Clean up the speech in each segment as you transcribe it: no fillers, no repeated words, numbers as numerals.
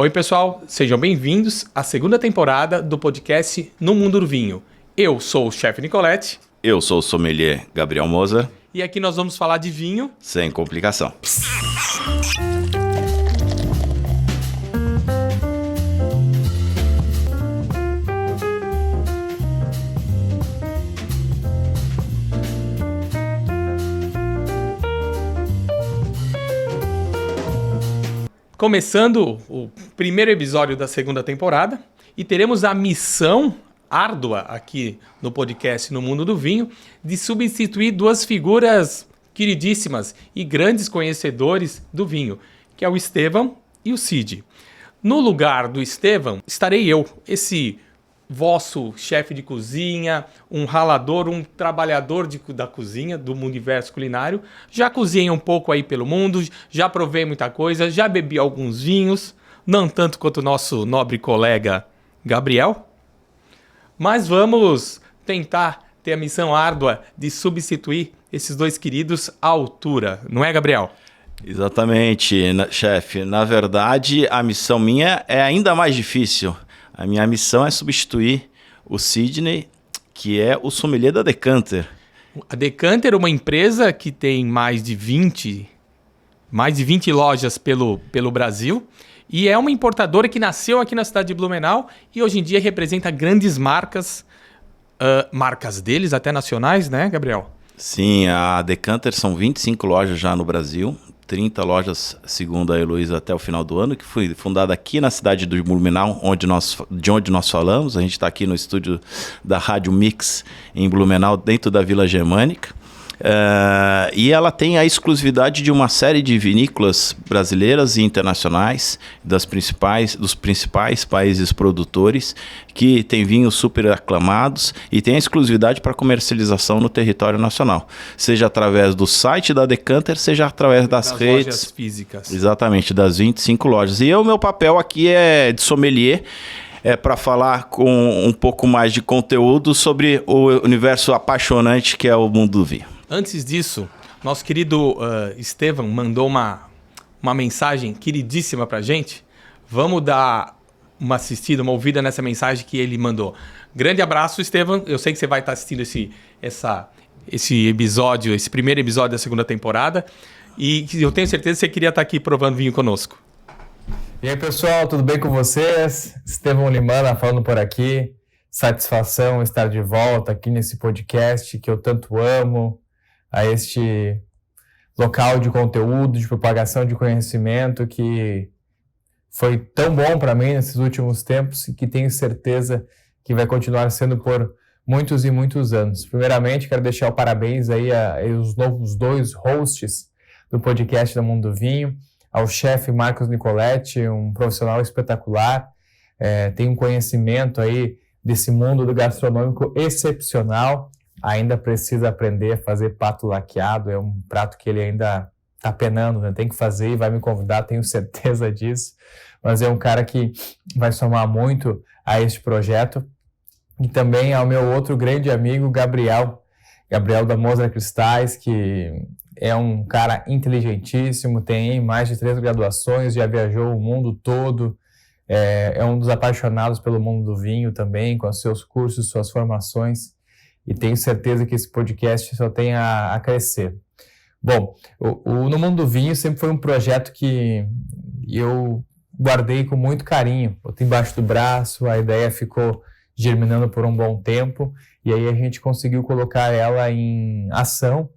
Oi pessoal, sejam bem-vindos à segunda temporada do podcast No Mundo do Vinho. Eu sou o chefe Nicolete. Eu sou o sommelier Gabriel Moser. E aqui nós vamos falar de vinho sem complicação. Começando o primeiro episódio da segunda temporada e teremos a missão árdua aqui no podcast No Mundo do Vinho de substituir duas figuras queridíssimas e grandes conhecedores do vinho, que é o Estevão e o Cid. No lugar do Estevão estarei eu, esse vosso chefe de cozinha, um ralador, um trabalhador da cozinha, do universo culinário. Já cozinhei um pouco aí pelo mundo, já provei muita coisa, já bebi alguns vinhos, não tanto quanto o nosso nobre colega Gabriel. Mas vamos tentar ter a missão árdua de substituir esses dois queridos à altura, não é, Gabriel? Exatamente, chefe. Na verdade, a missão minha é ainda mais difícil. A minha missão é substituir o Sidney, que é o sommelier da Decanter. A Decanter é uma empresa que tem mais de 20 lojas pelo Brasil e é uma importadora que nasceu aqui na cidade de Blumenau e hoje em dia representa grandes marcas, marcas deles, até nacionais, né, Gabriel? Sim, a Decanter são 25 lojas já no Brasil. 30 lojas, segundo a Heloísa, até o final do ano, que foi fundada aqui na cidade de Blumenau, de onde nós falamos. A gente está aqui no estúdio da Rádio Mix, em Blumenau, dentro da Vila Germânica. E ela tem a exclusividade de uma série de vinícolas brasileiras e internacionais, dos principais países produtores, que tem vinhos super aclamados e tem a exclusividade para comercialização no território nacional, seja através do site da Decanter, seja através das redes lojas físicas. Exatamente, das 25 lojas. E o meu papel aqui é de sommelier, para falar com um pouco mais de conteúdo sobre o universo apaixonante que é o mundo do vinho. Antes disso, nosso querido Estevão mandou uma mensagem queridíssima pra gente. Vamos dar uma assistida, uma ouvida nessa mensagem que ele mandou. Grande abraço, Estevão. Eu sei que você vai estar assistindo esse episódio, esse primeiro episódio da segunda temporada. E eu tenho certeza que você queria estar aqui provando vinho conosco. E aí, pessoal, tudo bem com vocês? Estevão Limana falando por aqui. Satisfação estar de volta aqui nesse podcast que eu tanto amo, a este local de conteúdo, de propagação de conhecimento que foi tão bom para mim nesses últimos tempos e que tenho certeza que vai continuar sendo por muitos e muitos anos. Primeiramente, quero deixar o parabéns aí aos novos dois hosts do podcast do Mundo do Vinho, ao chefe Marcos Nicolete, um profissional espetacular, tem um conhecimento aí desse mundo do gastronômico excepcional, ainda precisa aprender a fazer pato laqueado, é um prato que ele ainda está penando, né? Tem que fazer e vai me convidar, tenho certeza disso, mas é um cara que vai somar muito a este projeto. E também ao meu outro grande amigo, Gabriel da Moser Cristais, que é um cara inteligentíssimo, tem mais de 3 graduações, já viajou o mundo todo, é um dos apaixonados pelo mundo do vinho também, com os seus cursos, suas formações, e tenho certeza que esse podcast só tem a crescer. Bom, No Mundo do Vinho sempre foi um projeto que eu guardei com muito carinho, botei embaixo do braço, a ideia ficou germinando por um bom tempo, e aí a gente conseguiu colocar ela em ação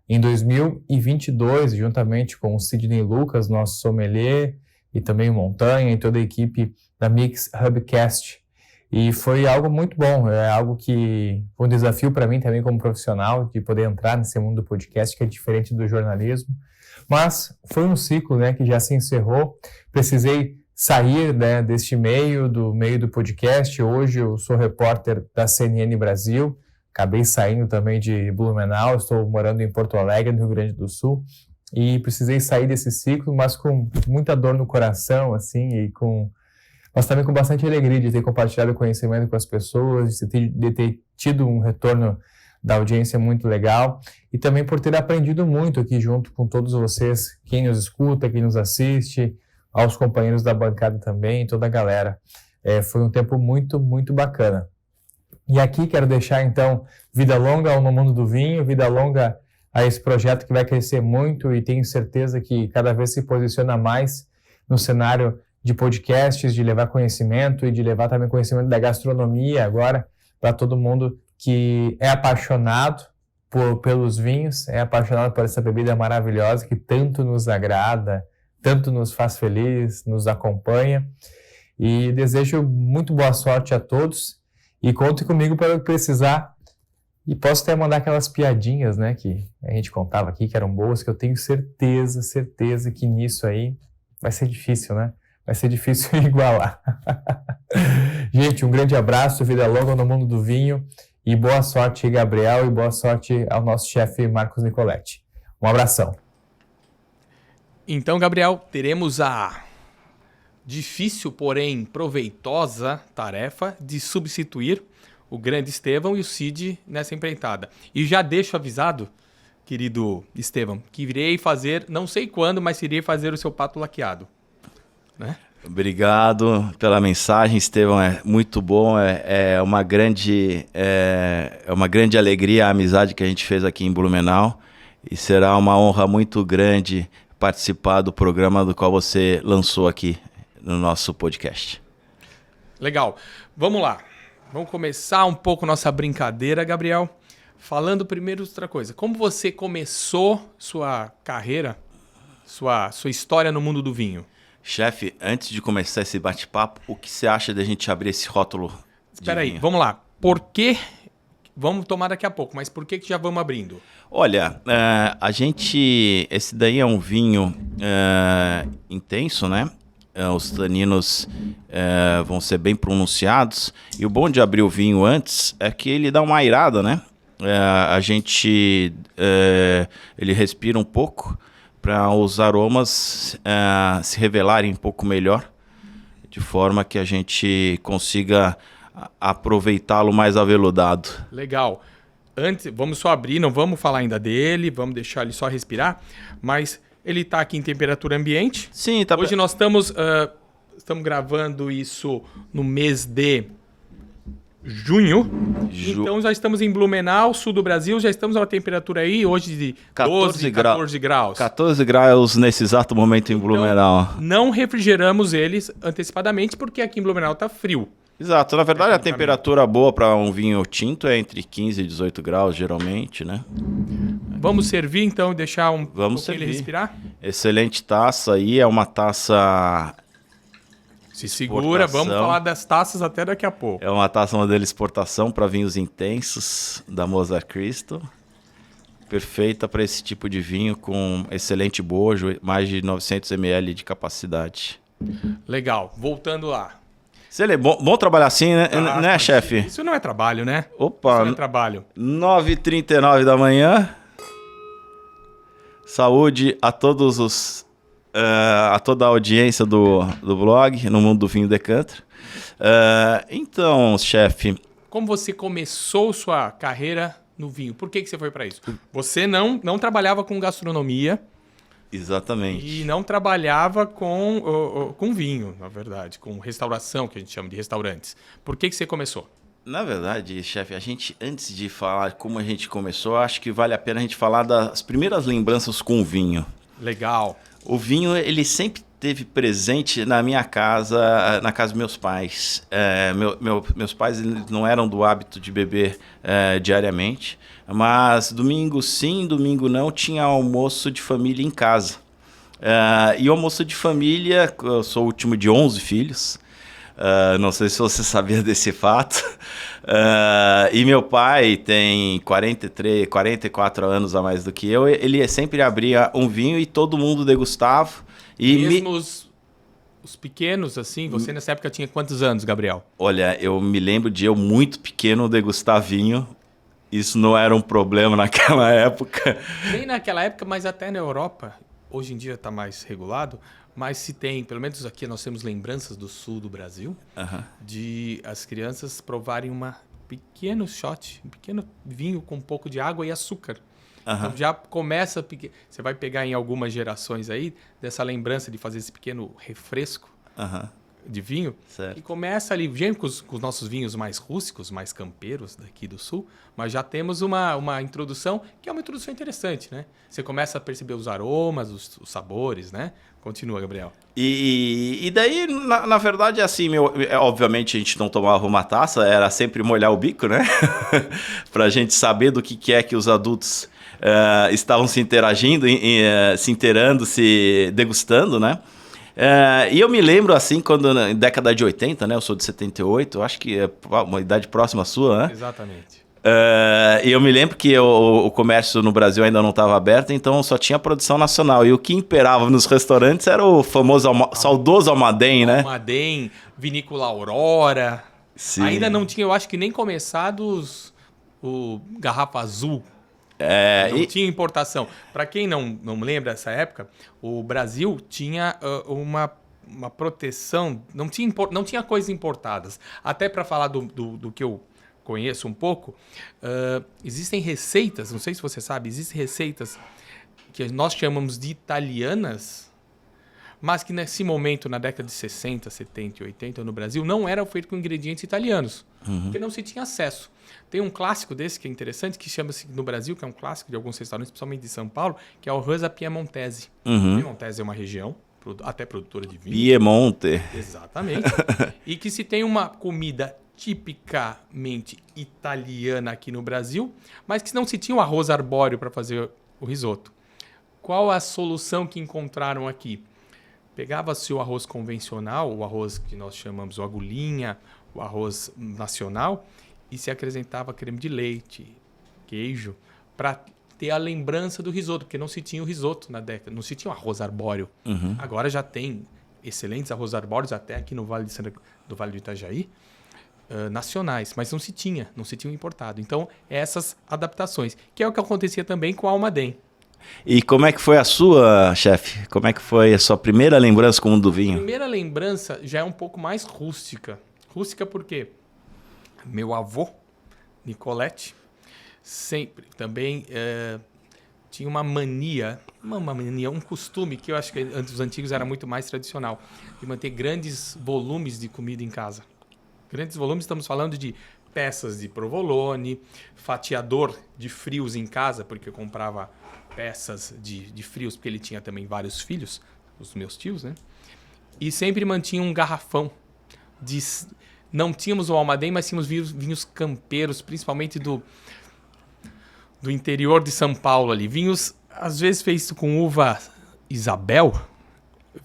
em 2022, juntamente com o Sidney Lucas, nosso sommelier, e também o Montanha e toda a equipe da Mix Hubcast. E foi algo muito bom, é algo que foi um desafio para mim também como profissional, de poder entrar nesse mundo do podcast, que é diferente do jornalismo. Mas foi um ciclo, né, que já se encerrou. Precisei sair, né, deste meio do podcast. Hoje eu sou repórter da CNN Brasil, acabei saindo também de Blumenau, estou morando em Porto Alegre, no Rio Grande do Sul, e precisei sair desse ciclo, mas com muita dor no coração, assim, mas também com bastante alegria de ter compartilhado conhecimento com as pessoas, de ter tido um retorno da audiência muito legal, e também por ter aprendido muito aqui junto com todos vocês, quem nos escuta, quem nos assiste, aos companheiros da bancada também, toda a galera. Foi um tempo muito, muito bacana. E aqui quero deixar, então, vida longa ao No Mundo do Vinho, vida longa a esse projeto que vai crescer muito e tenho certeza que cada vez se posiciona mais no cenário de podcasts, de levar conhecimento e de levar também conhecimento da gastronomia agora para todo mundo que é apaixonado pelos vinhos, é apaixonado por essa bebida maravilhosa que tanto nos agrada, tanto nos faz feliz, nos acompanha. E desejo muito boa sorte a todos e conte comigo para o que precisar. E posso até mandar aquelas piadinhas, né, que a gente contava aqui, que eram boas, que eu tenho certeza que nisso aí vai ser difícil, né? Vai ser difícil igualar. Gente, um grande abraço, vida longa no Mundo do Vinho e boa sorte, Gabriel, e boa sorte ao nosso chefe Marcos Nicoletti. Um abração. Então, Gabriel, teremos a difícil, porém proveitosa tarefa de substituir o grande Estevão e o Cid nessa empreitada. E já deixo avisado, querido Estevão, que irei fazer, não sei quando, mas irei fazer o seu pato laqueado. Né? Obrigado pela mensagem, Estevão, é muito bom, é uma grande alegria a amizade que a gente fez aqui em Blumenau e será uma honra muito grande participar do programa do qual você lançou aqui no nosso podcast. Legal, vamos lá, vamos começar um pouco nossa brincadeira, Gabriel, falando primeiro outra coisa, como você começou sua carreira, sua história no mundo do vinho? Chefe, antes de começar esse bate-papo, o que você acha da gente abrir esse rótulo? Espera aí, vamos lá. Por que? Vamos tomar daqui a pouco, mas por que já vamos abrindo? Olha, esse daí é um vinho intenso, né? Os taninos vão ser bem pronunciados. E o bom de abrir o vinho antes é que ele dá uma airada, né? Ele respira um pouco para os aromas se revelarem um pouco melhor, de forma que a gente consiga aproveitá-lo mais aveludado. Legal. Antes, vamos só abrir, não vamos falar ainda dele, vamos deixar ele só respirar, mas ele está aqui em temperatura ambiente. Sim, tá. Hoje nós estamos gravando isso no mês de junho. Então já estamos em Blumenau, sul do Brasil, já estamos a uma temperatura aí hoje de 14 graus. 14 graus nesse exato momento em Blumenau. Então, não refrigeramos eles antecipadamente porque aqui em Blumenau está frio. Exato, na verdade a temperatura boa para um vinho tinto é entre 15 e 18 graus geralmente, né? Vamos servir então e deixar pouquinho ele respirar? Excelente taça aí, é uma taça... Se segura, vamos falar das taças até daqui a pouco. É uma taça modelo exportação para vinhos intensos da Mozart Cristo. Perfeita para esse tipo de vinho com excelente bojo, mais de 900 ml de capacidade. Legal, voltando lá. Bom trabalhar assim, né, chefe? Isso não é trabalho, né? Opa! Isso não é trabalho. 9h39 da manhã. Saúde a todos a toda a audiência do blog, no Mundo do Vinho Decanter. Então, chefe... Como você começou sua carreira no vinho? Por que você foi para isso? Você não trabalhava com gastronomia... Exatamente. E não trabalhava com vinho, na verdade, com restauração, que a gente chama de restaurantes. Por que você começou? Na verdade, chefe, antes de falar como a gente começou, acho que vale a pena a gente falar das primeiras lembranças com o vinho. Legal. O vinho, ele sempre esteve presente na minha casa, na casa dos meus pais. Meus pais não eram do hábito de beber diariamente, mas domingo sim, domingo não, tinha almoço de família em casa. E o almoço de família, eu sou o último de 11 filhos, não sei se você sabia desse fato, e meu pai tem 44 anos a mais do que eu, ele sempre abria um vinho e todo mundo degustava. E mesmo os pequenos, assim, você nessa época tinha quantos anos, Gabriel? Olha, eu me lembro de eu muito pequeno degustar vinho. Isso não era um problema naquela época. Nem naquela época, mas até na Europa. Hoje em dia está mais regulado. Mas se tem, pelo menos aqui nós temos lembranças do sul do Brasil, de as crianças provarem um pequeno vinho com um pouco de água e açúcar. Então já começa... Você vai pegar em algumas gerações aí, dessa lembrança de fazer esse pequeno refresco de vinho, Certo. e começa ali, com os nossos vinhos mais rústicos, mais campeiros daqui do sul, mas já temos uma introdução, que é uma introdução interessante, né? Você começa a perceber os aromas, os sabores, né? Continua, Gabriel. E daí, na verdade, assim, obviamente a gente não tomava uma taça, era sempre molhar o bico, né? Pra gente saber do que é que os adultos estavam se interagindo, se inteirando, se degustando, né? E eu me lembro, assim, quando na década de 80, né? Eu sou de 78, acho que é uma idade próxima à sua, né? Exatamente. E eu me lembro que o comércio no Brasil ainda não estava aberto, então só tinha produção nacional. E o que imperava nos restaurantes era o famoso, saudoso Almaden, né? Almaden, Vinícola Aurora. Sim. Ainda não tinha, eu acho que nem começado o Garrafa Azul. Não tinha importação. Para quem não lembra dessa época, o Brasil tinha uma proteção, não tinha coisas importadas. Até para falar do que eu conheço um pouco, existem receitas, não sei se você sabe, existem receitas que nós chamamos de italianas, mas que nesse momento, na década de 60, 70 e 80 no Brasil, não eram feitas com ingredientes italianos, porque não se tinha acesso. Tem um clássico desse que é interessante, que chama-se no Brasil, que é um clássico de alguns restaurantes, principalmente de São Paulo, que é o Rosa Piemontese. Piemontese é uma região, até produtora de vinho. Piemonte. Exatamente. E que se tem uma comida tipicamente italiana aqui no Brasil, mas que não se tinha o arroz arbóreo para fazer o risoto. Qual a solução que encontraram aqui? Pegava-se o arroz convencional, o arroz que nós chamamos o agulhinha, o arroz nacional, e se acrescentava creme de leite, queijo, para ter a lembrança do risoto, porque não se tinha o risoto na década, não se tinha o arroz arbóreo. Agora já tem excelentes arroz arbóreos, até aqui no Vale do Vale do Itajaí, nacionais, mas não se tinha importado. Então, essas adaptações, que é o que acontecia também com a Almaden. E como é que foi a sua, chefe? Como é que foi a sua primeira lembrança com o mundo do vinho? A primeira lembrança já é um pouco mais rústica. Rústica porque meu avô, Nicolete, sempre também tinha uma mania, um costume que eu acho que antes dos antigos era muito mais tradicional, de manter grandes volumes de comida em casa. Grandes volumes, estamos falando de peças de provolone, fatiador de frios em casa, porque eu comprava peças de frios, porque ele tinha também vários filhos, os meus tios, né? E sempre mantinha um garrafão. Não tínhamos o Almaden, mas tínhamos vinhos campeiros, principalmente do interior de São Paulo ali. Vinhos, às vezes, feitos com uva Isabel.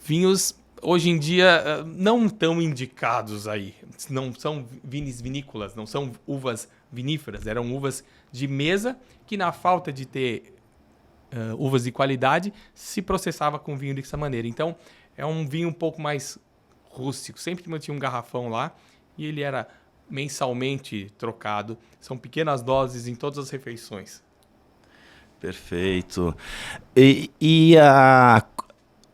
Vinhos, hoje em dia, não tão indicados aí. Não são vinícolas, não são uvas viníferas. Eram uvas de mesa que, na falta de ter uvas de qualidade, se processava com vinho dessa maneira. Então, é um vinho um pouco mais rústico. Sempre mantinha um garrafão lá e ele era mensalmente trocado. São pequenas doses em todas as refeições. Perfeito.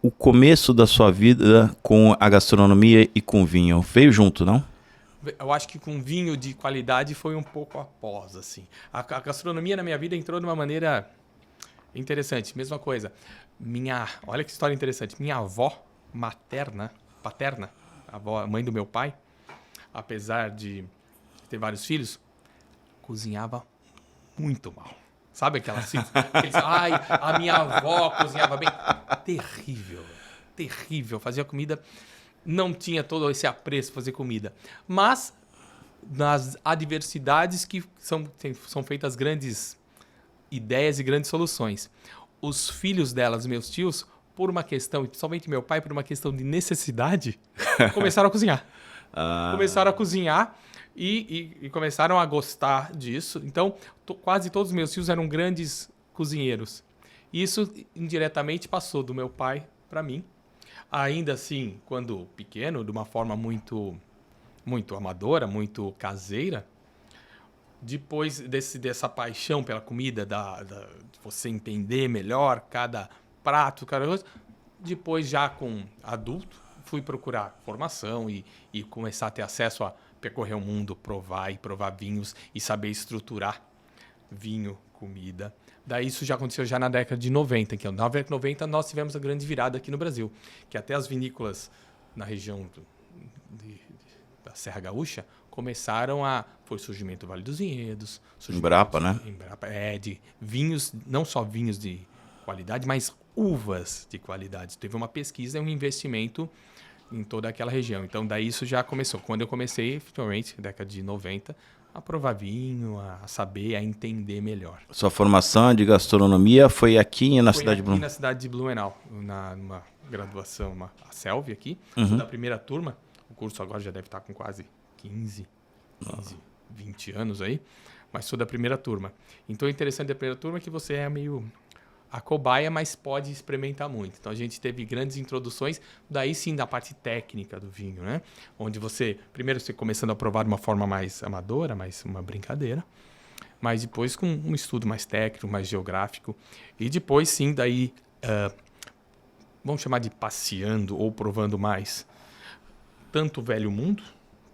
O começo da sua vida com a gastronomia e com vinho veio junto, não? Eu acho que com vinho de qualidade foi um pouco após, assim. A gastronomia na minha vida entrou de uma maneira interessante. Mesma coisa. Olha que história interessante. Minha avó paterna, a mãe do meu pai, apesar de ter vários filhos, cozinhava muito mal. Sabe aquela assim? A minha avó cozinhava bem. Terrível, terrível. Fazia comida, não tinha todo esse apreço para fazer comida. Mas nas adversidades que são feitas grandes ideias e grandes soluções. Os filhos delas, meus tios, por uma questão, e principalmente meu pai, por uma questão de necessidade, começaram a cozinhar. Começaram a cozinhar e começaram a gostar disso. Então, quase todos os meus tios eram grandes cozinheiros. Isso, indiretamente, passou do meu pai para mim. Ainda assim, quando pequeno, de uma forma muito, muito amadora, muito caseira, depois dessa paixão pela comida, de você entender melhor cada prato, cada coisa, depois já com adulto, fui procurar formação e começar a ter acesso a percorrer o mundo, provar vinhos e saber estruturar vinho comida. Daí isso já aconteceu já na década de 90, que na década de 90 nós tivemos a grande virada aqui no Brasil, que até as vinícolas na região da Serra Gaúcha começaram foi o surgimento do Vale dos Vinhedos. Embrapa, né? Embrapa, de vinhos, não só vinhos de qualidade, mas uvas de qualidade. Teve uma pesquisa e um investimento em toda aquela região. Então, daí isso já começou. Quando eu comecei, efetivamente, na década de 90, a provar vinho, a saber, a entender melhor. Sua formação de gastronomia foi aqui na cidade de Blumenau? Foi aqui na cidade de Blumenau, numa graduação, a CELV aqui, da primeira turma. O curso agora já deve estar com quase 15, 20 anos aí, mas sou da primeira turma. Então, o interessante da primeira turma é que você é meio a cobaia, mas pode experimentar muito. Então, a gente teve grandes introduções, daí sim, da parte técnica do vinho, né? Onde primeiro você começando a provar de uma forma mais amadora, mais uma brincadeira, mas depois com um estudo mais técnico, mais geográfico, e depois sim, daí, vamos chamar de passeando ou provando mais, tanto o Velho Mundo,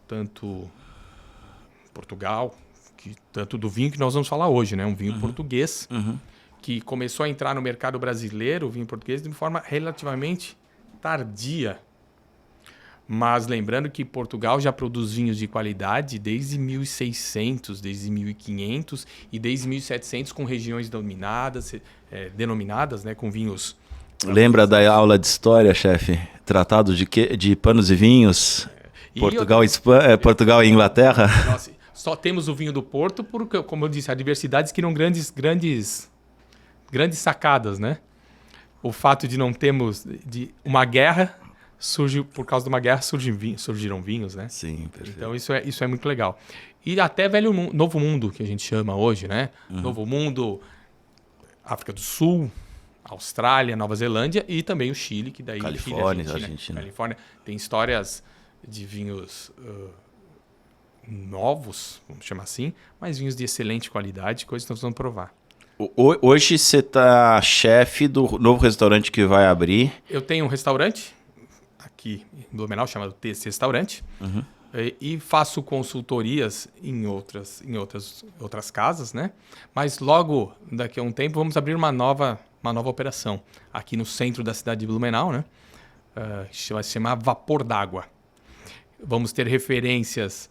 tanto Portugal, tanto do vinho que nós vamos falar hoje, né? Um vinho português, que começou a entrar no mercado brasileiro, o vinho português, de forma relativamente tardia. Mas lembrando que Portugal já produz vinhos de qualidade desde 1600, desde 1500 e desde 1700 com regiões denominadas, né, com vinhos... Lembra da aula de história, chefe? Tratado de panos e vinhos? Portugal e Inglaterra? Nossa, só temos o vinho do Porto porque, como eu disse, a diversidade criam grandes sacadas, né? O fato de não termos uma guerra por causa de uma guerra surgiram vinhos, né? Sim, perfeito. Então isso é muito legal. E até Novo Mundo, que a gente chama hoje, né? Novo Mundo, África do Sul, Austrália, Nova Zelândia e também o Chile, que daí Califórnia, Argentina. Califórnia tem histórias de vinhos novos, vamos chamar assim, mas vinhos de excelente qualidade, coisas que nós vamos provar. Hoje você está chefe do novo restaurante que vai abrir. Eu tenho um restaurante aqui em Blumenau chamado TC Restaurante e faço consultorias em outras casas, né? Mas logo daqui a um tempo vamos abrir uma nova operação aqui no centro da cidade de Blumenau, né? Vai se chamar Vapor d'Água. Vamos ter referências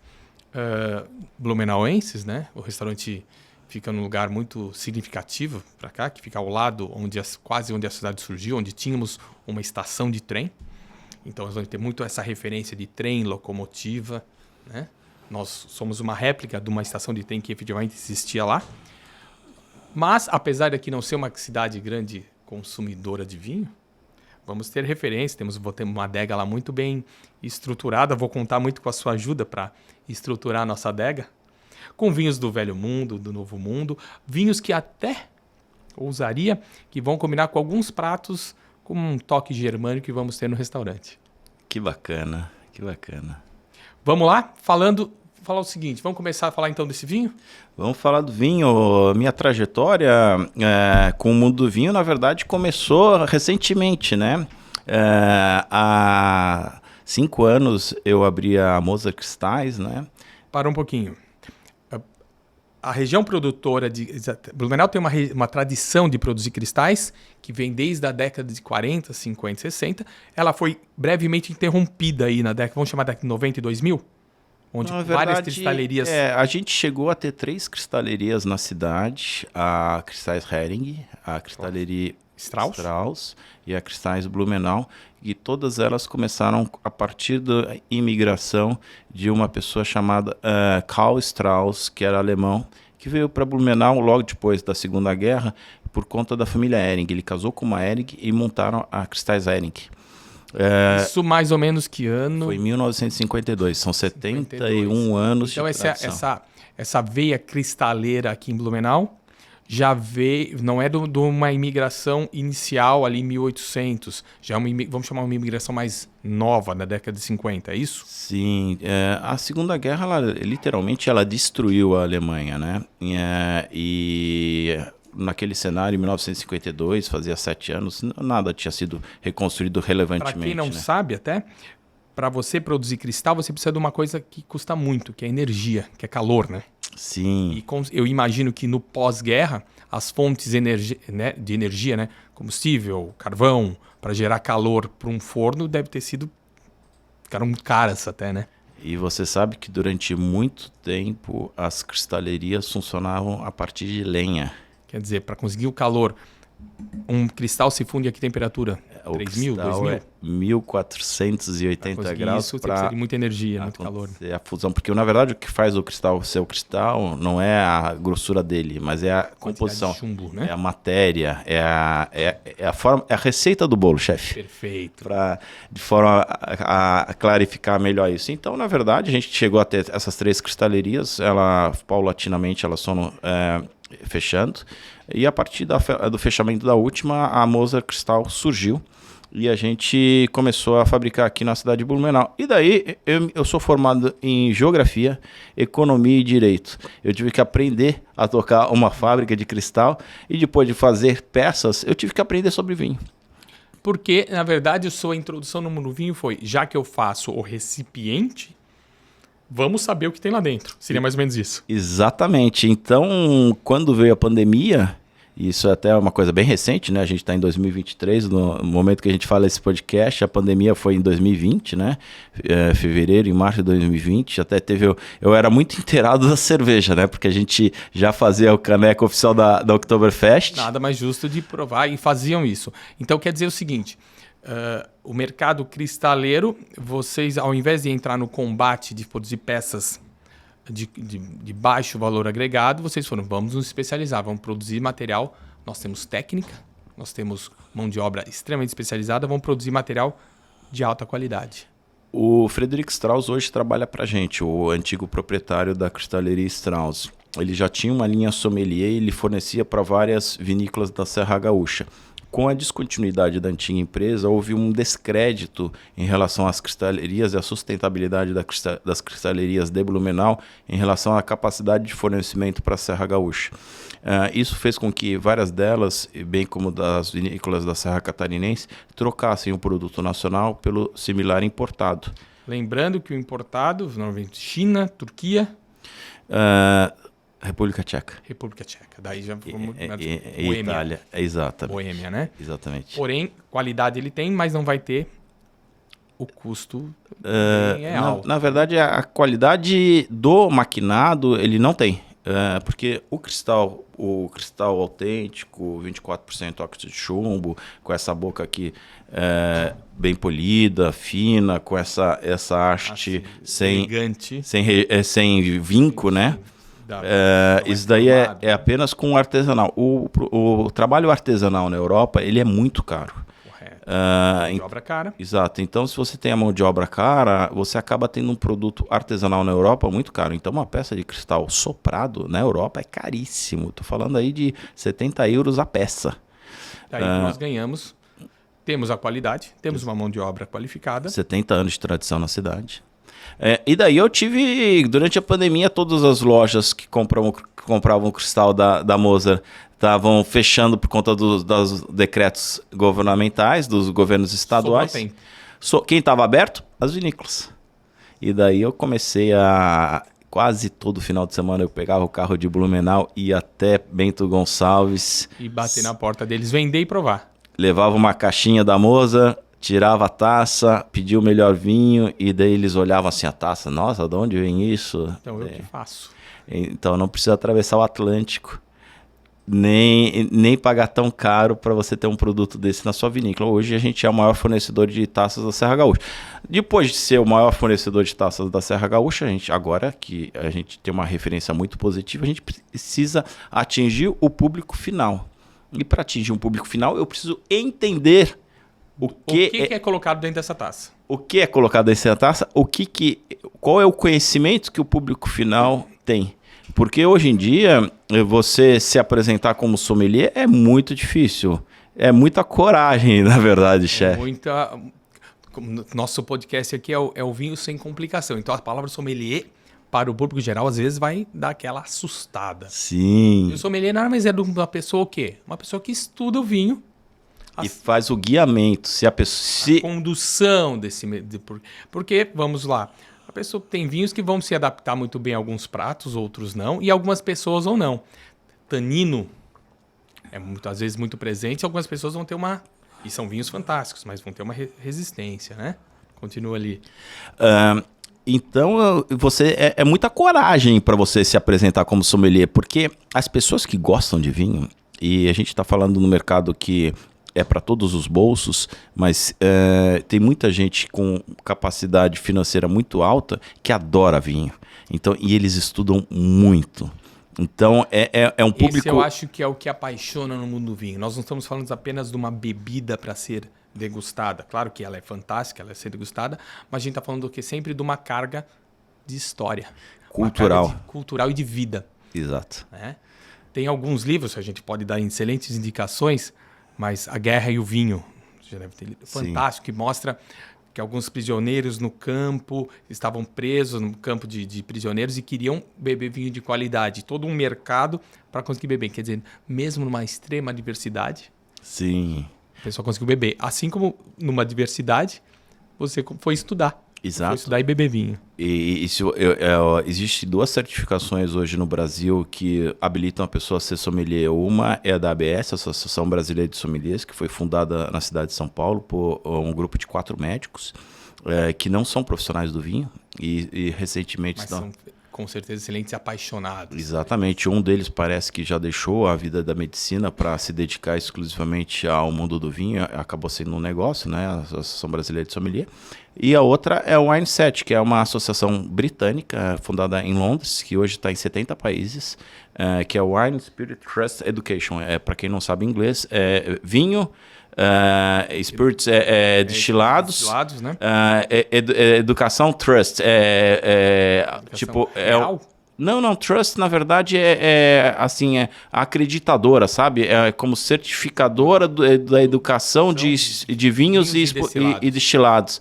blumenauenses, né? O restaurante fica num lugar muito significativo para cá, que fica ao lado quase onde a cidade surgiu, onde tínhamos uma estação de trem. Então, nós vamos ter muito essa referência de trem, locomotiva, né? Nós somos uma réplica de uma estação de trem que efetivamente existia lá. Mas, apesar de aqui não ser uma cidade grande consumidora de vinho, vamos ter referência. Vou ter uma adega lá muito bem estruturada. Vou contar muito com a sua ajuda para estruturar a nossa adega. Com vinhos do Velho Mundo, do Novo Mundo. Vinhos que até, ousaria, que vão combinar com alguns pratos com um toque germânico que vamos ter no restaurante. Que bacana, que bacana. Vamos lá? Falar o seguinte, vamos começar a falar então desse vinho? Vamos falar do vinho. Minha trajetória com o mundo do vinho, na verdade, começou recentemente, né? Há 5 anos eu abri a Moza Cristais, né? Para um pouquinho. A região produtora de Blumenau tem uma tradição de produzir cristais que vem desde a década de 40, 50, 60. Ela foi brevemente interrompida aí na década, vamos chamar de 90 e 2000, onde várias cristalerias... A gente chegou a ter 3 cristalerias na cidade, a Cristais Hering, a cristaleria Strauss e a Cristais Blumenau, e todas elas começaram a partir da imigração de uma pessoa chamada Karl Strauss, que era alemão, que veio para Blumenau logo depois da Segunda Guerra por conta da família Hering. Ele casou com uma Hering e montaram a Cristais Hering. Isso mais ou menos que ano? Foi em 1952, são 71 anos então, de tradição. Essa veia cristaleira aqui em Blumenau já veio, não é de uma imigração inicial ali em 1800, já é vamos chamar uma imigração mais nova, na década de 50, é isso? Sim, a Segunda Guerra, literalmente, ela destruiu a Alemanha, né? E naquele cenário, em 1952, fazia 7 anos, nada tinha sido reconstruído relevantemente. Para quem não sabe até, para você produzir cristal, você precisa de uma coisa que custa muito, que é energia, que é calor, né? Sim. E eu imagino que no pós-guerra, as fontes de energia, né, combustível, carvão, para gerar calor para um forno, ficaram muito caras até, né? E você sabe que durante muito tempo as cristalerias funcionavam a partir de lenha. Quer dizer, para conseguir o calor, um cristal se funde a que temperatura? 3.000, 2.000? É 1.480 graus. Isso, precisa de muita energia, muito calor. A fusão, porque na verdade o que faz o cristal ser o cristal não é a grossura dele, mas é a composição. De chumbo, né? É a matéria, é a forma, é a receita do bolo, chefe. Perfeito. De forma a clarificar melhor isso. Então, na verdade, a gente chegou a ter essas 3 cristalerias, paulatinamente elas foram fechando, e a partir do fechamento da última, a Moser Cristal surgiu, e a gente começou a fabricar aqui na cidade de Blumenau. E daí, eu sou formado em Geografia, Economia e Direito. Eu tive que aprender a tocar uma fábrica de cristal, e depois de fazer peças, eu tive que aprender sobre vinho. Porque, na verdade, a sua introdução no mundo do vinho foi, já que eu faço o recipiente, vamos saber o que tem lá dentro. Seria mais ou menos isso. Exatamente. Então, quando veio a pandemia, isso é até uma coisa bem recente, né? A gente está em 2023, no momento que a gente fala esse podcast, a pandemia foi em 2020, né? Fevereiro e março de 2020, até teve... Eu era muito inteirado da cerveja, né? Porque a gente já fazia o caneco oficial da Oktoberfest. Nada mais justo de provar, e faziam isso. Então, quer dizer o seguinte... o mercado cristaleiro, vocês, ao invés de entrar no combate de produzir peças de baixo valor agregado, vocês vamos nos especializar, vamos produzir material. Nós temos técnica, nós temos mão de obra extremamente especializada, vamos produzir material de alta qualidade. O Frederic Strauss hoje trabalha para a gente, o antigo proprietário da cristaleria Strauss. Ele já tinha uma linha sommelier e ele fornecia para várias vinícolas da Serra Gaúcha. Com a descontinuidade da antiga empresa, houve um descrédito em relação às cristalerias e à sustentabilidade das cristalerias de Blumenau em relação à capacidade de fornecimento para a Serra Gaúcha. Isso fez com que várias delas, bem como das vinícolas da Serra Catarinense, trocassem o produto nacional pelo similar importado. Lembrando que o importado, normalmente China, Turquia... República Tcheca. República Tcheca. Daí já fomos... Itália, exatamente. Boêmia, né? Exatamente. Porém, qualidade ele tem, mas não vai ter o custo alto. Na verdade, a qualidade do maquinado ele não tem. Porque o cristal autêntico, 24% óxido de chumbo, com essa boca aqui bem polida, fina, com essa haste elegante. sem vinco, né? Isso daí é apenas com artesanal. O trabalho artesanal na Europa ele é muito caro. Correto. Mão de obra cara. Exato. Então, se você tem a mão de obra cara, você acaba tendo um produto artesanal na Europa muito caro. Então, uma peça de cristal soprado na Europa é caríssimo. Estou falando aí de 70 euros a peça. Daí nós ganhamos, temos a qualidade, temos uma mão de obra qualificada. 70 anos de tradição na cidade. E daí eu tive, durante a pandemia, todas as lojas que compravam cristal da Moser estavam fechando por conta dos decretos governamentais, dos governos estaduais. Quem estava aberto? As vinícolas. E daí eu comecei quase todo final de semana eu pegava o carro de Blumenau, ia até Bento Gonçalves. E bater na porta deles, vender e provar. Levava uma caixinha da Moser, tirava a taça, pedia o melhor vinho, e daí eles olhavam assim a taça. Nossa, de onde vem isso? Então eu que faço. Então não precisa atravessar o Atlântico, nem pagar tão caro para você ter um produto desse na sua vinícola. Hoje a gente é o maior fornecedor de taças da Serra Gaúcha. Depois de ser o maior fornecedor de taças da Serra Gaúcha, agora que a gente tem uma referência muito positiva, a gente precisa atingir o público final. E para atingir um público final, eu preciso entender o que é colocado dentro dessa taça. O que é colocado dentro dessa taça? Qual é o conhecimento que o público final tem? Porque hoje em dia, você se apresentar como sommelier é muito difícil. É muita coragem, na verdade, chefe. Nosso podcast aqui é o vinho sem complicação. Então a palavra sommelier, para o público geral, às vezes vai dar aquela assustada. Sim. E o sommelier nada mais é de uma pessoa o quê? Uma pessoa que estuda o vinho. E faz o guiamento. A condução desse... Porque, vamos lá, A pessoa tem vinhos que vão se adaptar muito bem a alguns pratos, outros não, e algumas pessoas ou não. Tanino é às vezes muito presente, e algumas pessoas vão ter uma... E são vinhos fantásticos, mas vão ter uma resistência, né? Continua ali. Então, é muita coragem para você se apresentar como sommelier, porque as pessoas que gostam de vinho, e a gente está falando no mercado que é para todos os bolsos, mas tem muita gente com capacidade financeira muito alta que adora vinho. Então, e eles estudam muito. Então, é um público... Esse eu acho que é o que apaixona no mundo do vinho. Nós não estamos falando apenas de uma bebida para ser degustada. Claro que ela é fantástica, ela é ser degustada, mas a gente está falando do que sempre de uma carga de história. Cultural. Cultural e de vida. Exato. Né? Tem alguns livros, a gente pode dar excelentes indicações, mas A Guerra e o Vinho, você já deve ter lido, fantástico, que mostra que alguns prisioneiros no campo estavam presos no campo de prisioneiros e queriam beber vinho de qualidade. Todo um mercado para conseguir beber. Quer dizer, mesmo numa extrema adversidade, sim, a pessoa conseguiu beber. Assim como numa adversidade, você foi estudar. Exato. Foi estudar e beber vinho. E existe 2 certificações hoje no Brasil que habilitam a pessoa a ser sommelier. Uma é a da ABS, Associação Brasileira de Sommeliers, que foi fundada na cidade de São Paulo por um grupo de 4 médicos que não são profissionais do vinho e recentemente... Mas são, com certeza, excelentes e apaixonados. Exatamente. Um deles parece que já deixou a vida da medicina para se dedicar exclusivamente ao mundo do vinho. Acabou sendo um negócio, né? A Associação Brasileira de Sommelier. E a outra é o WineSet, que é uma associação britânica fundada em Londres, que hoje está em 70 países, que é o Wine Spirit Trust Education. Para quem não sabe inglês, é vinho, spirits destilados, né? Educação Trust. Educação real? Não, Trust na verdade é acreditadora, sabe? É como certificadora da educação de vinhos e destilados.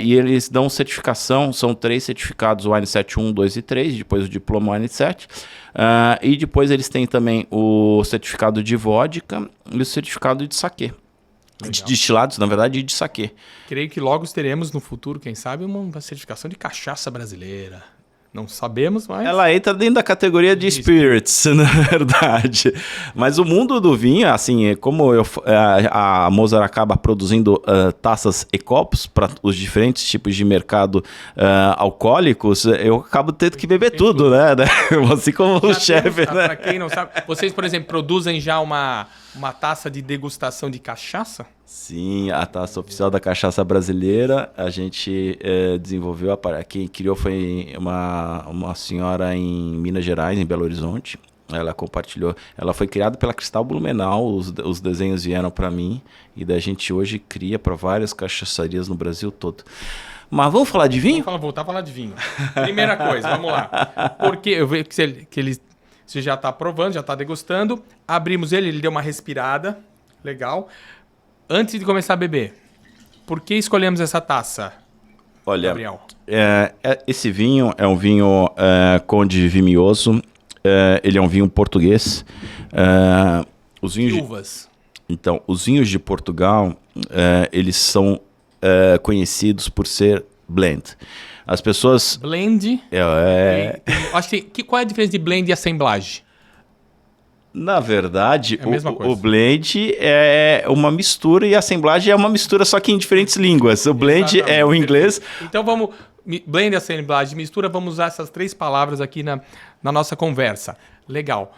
E eles dão certificação, são 3 certificados, o WineSet 1, 2 e 3, depois o diploma WineSet. E depois eles têm também o certificado de vodka e o certificado de saquê. De destilados, na verdade, e de saquê. Creio que logo teremos no futuro, quem sabe, uma certificação de cachaça brasileira. Não sabemos, mas... Ela entra dentro da categoria de spirits, na verdade. Mas o mundo do vinho, assim, como a Mozart acaba produzindo taças e copos para os diferentes tipos de mercado alcoólicos, eu acabo tendo que beber tudo, né? Assim como o chefe, né? Para quem não sabe, vocês, por exemplo, produzem já uma taça de degustação de cachaça? Sim, a taça oficial da cachaça brasileira, a gente desenvolveu, quem criou foi uma senhora em Minas Gerais, em Belo Horizonte. Ela compartilhou, ela foi criada pela Cristal Blumenau, os desenhos vieram para mim, e da gente hoje cria para várias cachaçarias no Brasil todo. Mas vamos falar de vinho? Vamos voltar a falar de vinho. Primeira coisa, vamos lá. Porque eu vejo que você já está provando, já está degustando. Abrimos ele deu uma respirada, legal. Antes de começar a beber, por que escolhemos essa taça, Olha, Gabriel? Esse vinho é um vinho Conde Vimioso. Ele é um vinho português. Os vinhos uvas. Então, os vinhos de Portugal, eles são conhecidos por ser blend. As pessoas... Blend? Acho que qual é a diferença de blend e assemblagem? Na verdade, é a mesma coisa. O blend é uma mistura e a assemblagem é uma mistura, só que em diferentes línguas. O blend é o inglês. Então vamos... Blend, assemblagem, mistura, vamos usar essas 3 palavras aqui na nossa conversa. Legal.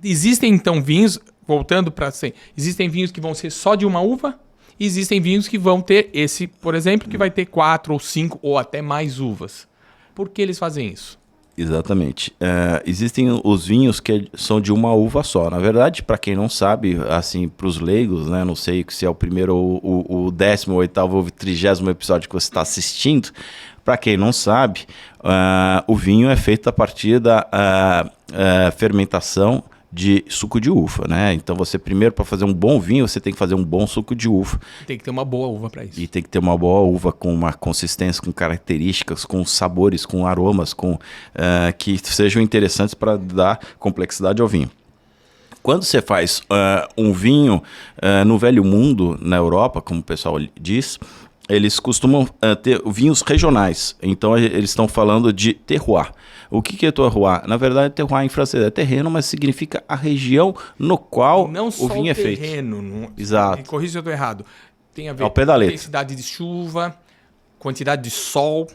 Existem então vinhos, voltando para assim, existem vinhos que vão ser só de uma uva, e existem vinhos que vão ter esse, por exemplo, que vai ter 4 ou 5 ou até mais uvas. Por que eles fazem isso? Exatamente. Existem os vinhos que são de uma uva só. Na verdade, para quem não sabe, assim, para os leigos, né, não sei se é o primeiro ou o 18º ou 30º episódio que você está assistindo, para quem não sabe, o vinho é feito a partir da fermentação de suco de uva, né? Então você primeiro, para fazer um bom vinho, você tem que fazer um bom suco de uva. Tem que ter uma boa uva para isso. E tem que ter uma boa uva com uma consistência, com características, com sabores, com aromas, que sejam interessantes para dar complexidade ao vinho. Quando você faz um vinho no Velho Mundo, na Europa, como o pessoal diz, eles costumam ter vinhos regionais. Então, eles estão falando de terroir. O que é terroir? Na verdade, terroir em francês é terreno, mas significa a região no qual não o vinho é feito. Terreno, Exato. Me corrija se eu estou errado. Tem a ver Ao pé da letra. com intensidade de chuva, quantidade de sol.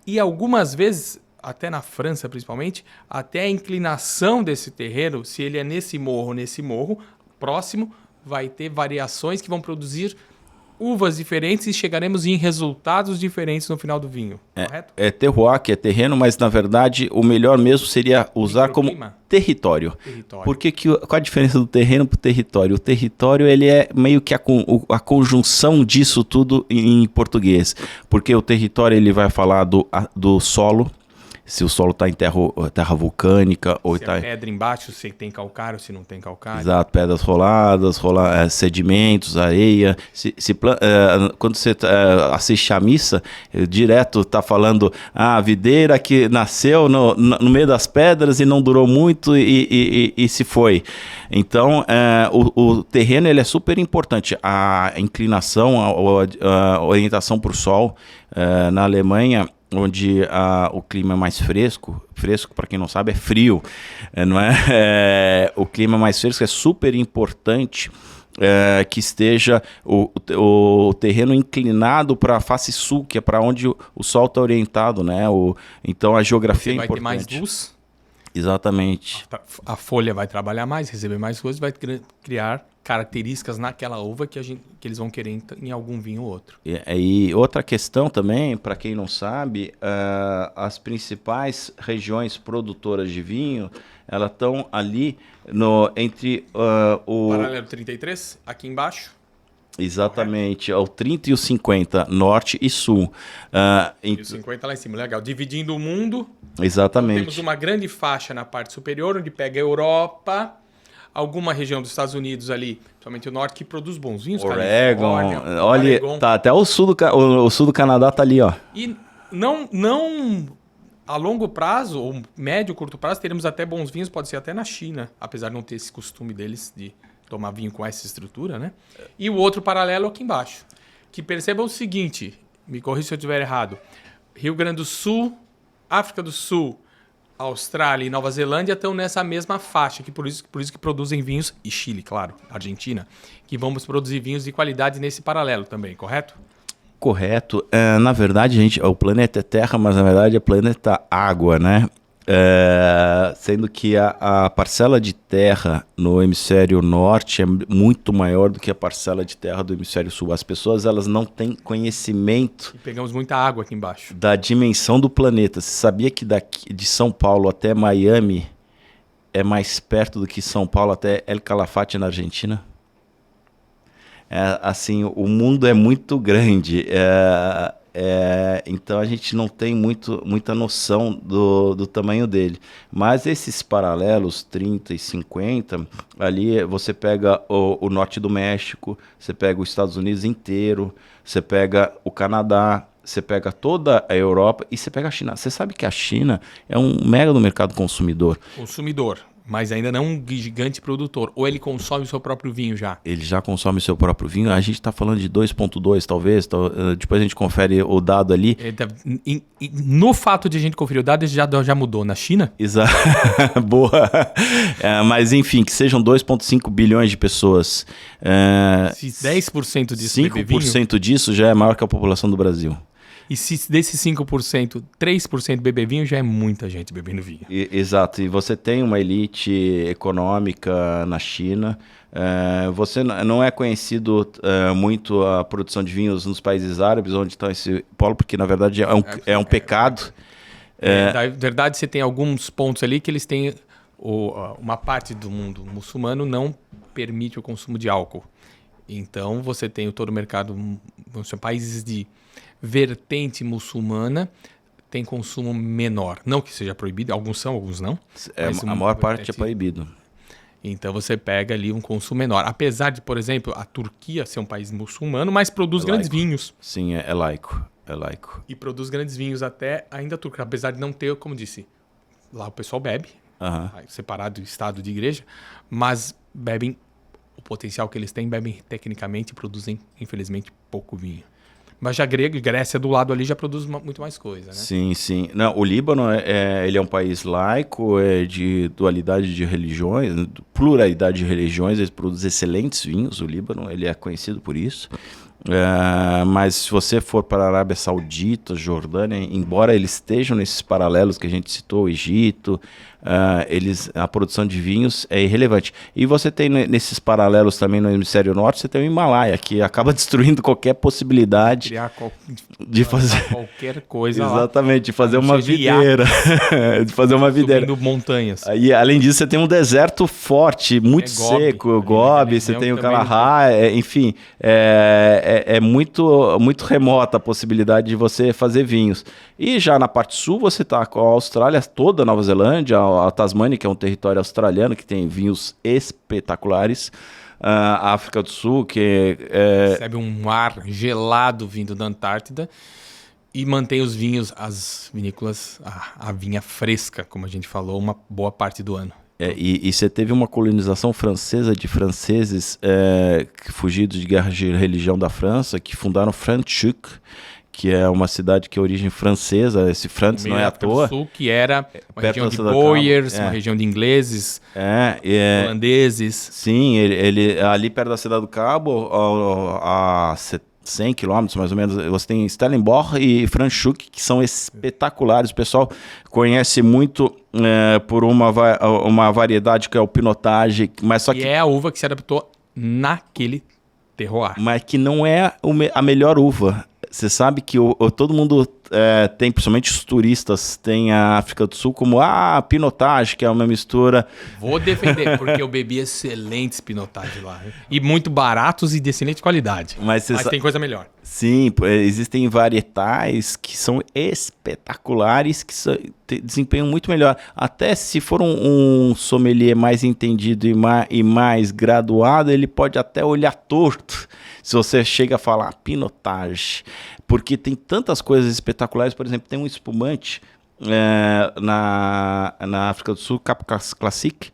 E algumas vezes, até na França principalmente, até a inclinação desse terreno, se ele é nesse morro, próximo, vai ter variações que vão produzir uvas diferentes e chegaremos em resultados diferentes no final do vinho, correto? É terroir, que é terreno, mas na verdade o melhor mesmo seria usar como território. Qual a diferença do terreno para o território? O território ele é meio que a conjunção disso tudo em português. Porque o território ele vai falar do solo, se o solo está em terra vulcânica ou se é pedra embaixo, se tem calcário, se não tem calcário. Exato, pedras roladas, sedimentos, areia. Quando você assiste a missa, direto está falando a videira que nasceu no meio das pedras e não durou muito e se foi. Então, o terreno ele é super importante. A inclinação, a orientação para o sol na Alemanha, onde o clima é mais fresco para quem não sabe é frio, não é? O clima mais fresco é super importante que esteja o terreno inclinado para a face sul, que é para onde o sol está orientado, né? Então a geografia é importante. Vai ter mais luz. Exatamente. A folha vai trabalhar mais, receber mais luz, vai criar características naquela uva que eles vão querer em algum vinho ou outro. E outra questão também, para quem não sabe, as principais regiões produtoras de vinho, elas estão ali entre o... Paralelo 33, aqui embaixo. Exatamente, o 30 e o 50, norte e sul. E o 50 lá em cima, legal. Dividindo o mundo. Exatamente. Então, temos uma grande faixa na parte superior, onde pega a Europa, alguma região dos Estados Unidos ali, principalmente o norte, que produz bons vinhos. Oregon, olha, tá, até o sul do Canadá tá ali, ó. E não a longo prazo, ou médio, curto prazo, teremos até bons vinhos, pode ser até na China, apesar de não ter esse costume deles de tomar vinho com essa estrutura, né? E o outro paralelo aqui embaixo, que perceba o seguinte, me corrija se eu estiver errado, Rio Grande do Sul, África do Sul, Austrália e Nova Zelândia estão nessa mesma faixa, que por isso que produzem vinhos, e Chile, claro, Argentina, que vamos produzir vinhos de qualidade nesse paralelo também, correto? Correto. Na verdade, o planeta é Terra, mas na verdade é planeta Água, né? Sendo que a parcela de terra no hemisfério norte é muito maior do que a parcela de terra do hemisfério sul. As pessoas elas não têm conhecimento. E pegamos muita água aqui embaixo. Da dimensão do planeta. Você sabia que de São Paulo até Miami é mais perto do que São Paulo até El Calafate na Argentina? Assim, o mundo é muito grande. Então a gente não tem muita noção do tamanho dele. Mas esses paralelos 30 e 50, ali você pega o norte do México, você pega os Estados Unidos inteiro, você pega o Canadá, você pega toda a Europa e você pega a China. Você sabe que a China é um mega do mercado consumidor. Mas ainda não um gigante produtor. Ou ele consome o seu próprio vinho já? Ele já consome o seu próprio vinho. A gente está falando de 2,2 talvez. Depois a gente confere o dado ali. No fato de a gente conferir o dado, ele já mudou na China? Exato. Boa. Mas enfim, que sejam 2,5 bilhões de pessoas. Se 10% disso 5% disso já é maior que a população do Brasil. E se desses 5%, 3% beber vinho, já é muita gente bebendo vinho. Exato. E você tem uma elite econômica na China. Você não é conhecido muito a produção de vinhos nos países árabes, onde está esse polo, porque na verdade é um pecado. Na verdade, você tem alguns pontos ali que eles têm... uma parte do mundo muçulmano não permite o consumo de álcool. Então, você tem todo o mercado... países de vertente muçulmana tem consumo menor. Não que seja proibido, alguns são, alguns não. A maior parte é proibido. Então você pega ali um consumo menor. Apesar de, por exemplo, a Turquia ser um país muçulmano, mas produz grandes vinhos. Sim, é laico. É laico. E produz grandes vinhos até ainda Turquia. Apesar de não ter, como disse, lá o pessoal bebe, separado do Estado de igreja, mas bebem o potencial que eles têm, bebem tecnicamente e produzem, infelizmente, pouco vinho. Mas já Grécia do lado ali já produz muito mais coisa, né? Sim, sim. Não, o Líbano ele é um país laico, de dualidade de religiões, pluralidade de religiões, ele produz excelentes vinhos, o Líbano, ele é conhecido por isso. Mas se você for para a Arábia Saudita, Jordânia, embora eles estejam nesses paralelos que a gente citou, o Egito, a produção de vinhos é irrelevante. E você tem nesses paralelos também no hemisfério norte, você tem o Himalaia, que acaba destruindo qualquer possibilidade de fazer qualquer coisa. Exatamente, de fazer uma videira. De fazer uma videira. Subindo montanhas. E além disso, você tem um deserto forte, muito seco, Gobi, você tem o Kalahari, enfim, é muito, muito remota a possibilidade de você fazer vinhos. E já na parte sul, você está com a Austrália, toda a Nova Zelândia, a Tasmânia, que é um território australiano, que tem vinhos espetaculares. A África do Sul, que recebe um ar gelado vindo da Antártida e mantém os vinhos, as vinícolas, a vinha fresca, como a gente falou, uma boa parte do ano. E você teve uma colonização francesa de franceses fugidos de guerra de religião da França, que fundaram Franschhoek, que é uma cidade que é origem francesa, esse Frantz não é à toa. Sul, que era uma região de boiers, uma região de ingleses, holandeses. Sim, ele ali perto da Cidade do Cabo, a 100 quilômetros mais ou menos, você tem Stellenbosch e Franschhoek, que são espetaculares. O pessoal conhece muito por uma variedade que é o Pinotage, mas só que é a uva que se adaptou naquele terroir. Mas que não é a melhor uva. Você sabe que todo mundo tem, principalmente os turistas, tem a África do Sul como Pinotage, que é uma mistura. Vou defender, porque eu bebi excelentes Pinotage lá. E muito baratos e de excelente qualidade. Mas tem coisa melhor. Sim, existem varietais que são espetaculares, que desempenham muito melhor. Até se for um sommelier mais entendido e mais graduado, ele pode até olhar torto se você chega a falar Pinotage, porque tem tantas coisas espetaculares. Por exemplo, tem um espumante na África do Sul, Cap Classic,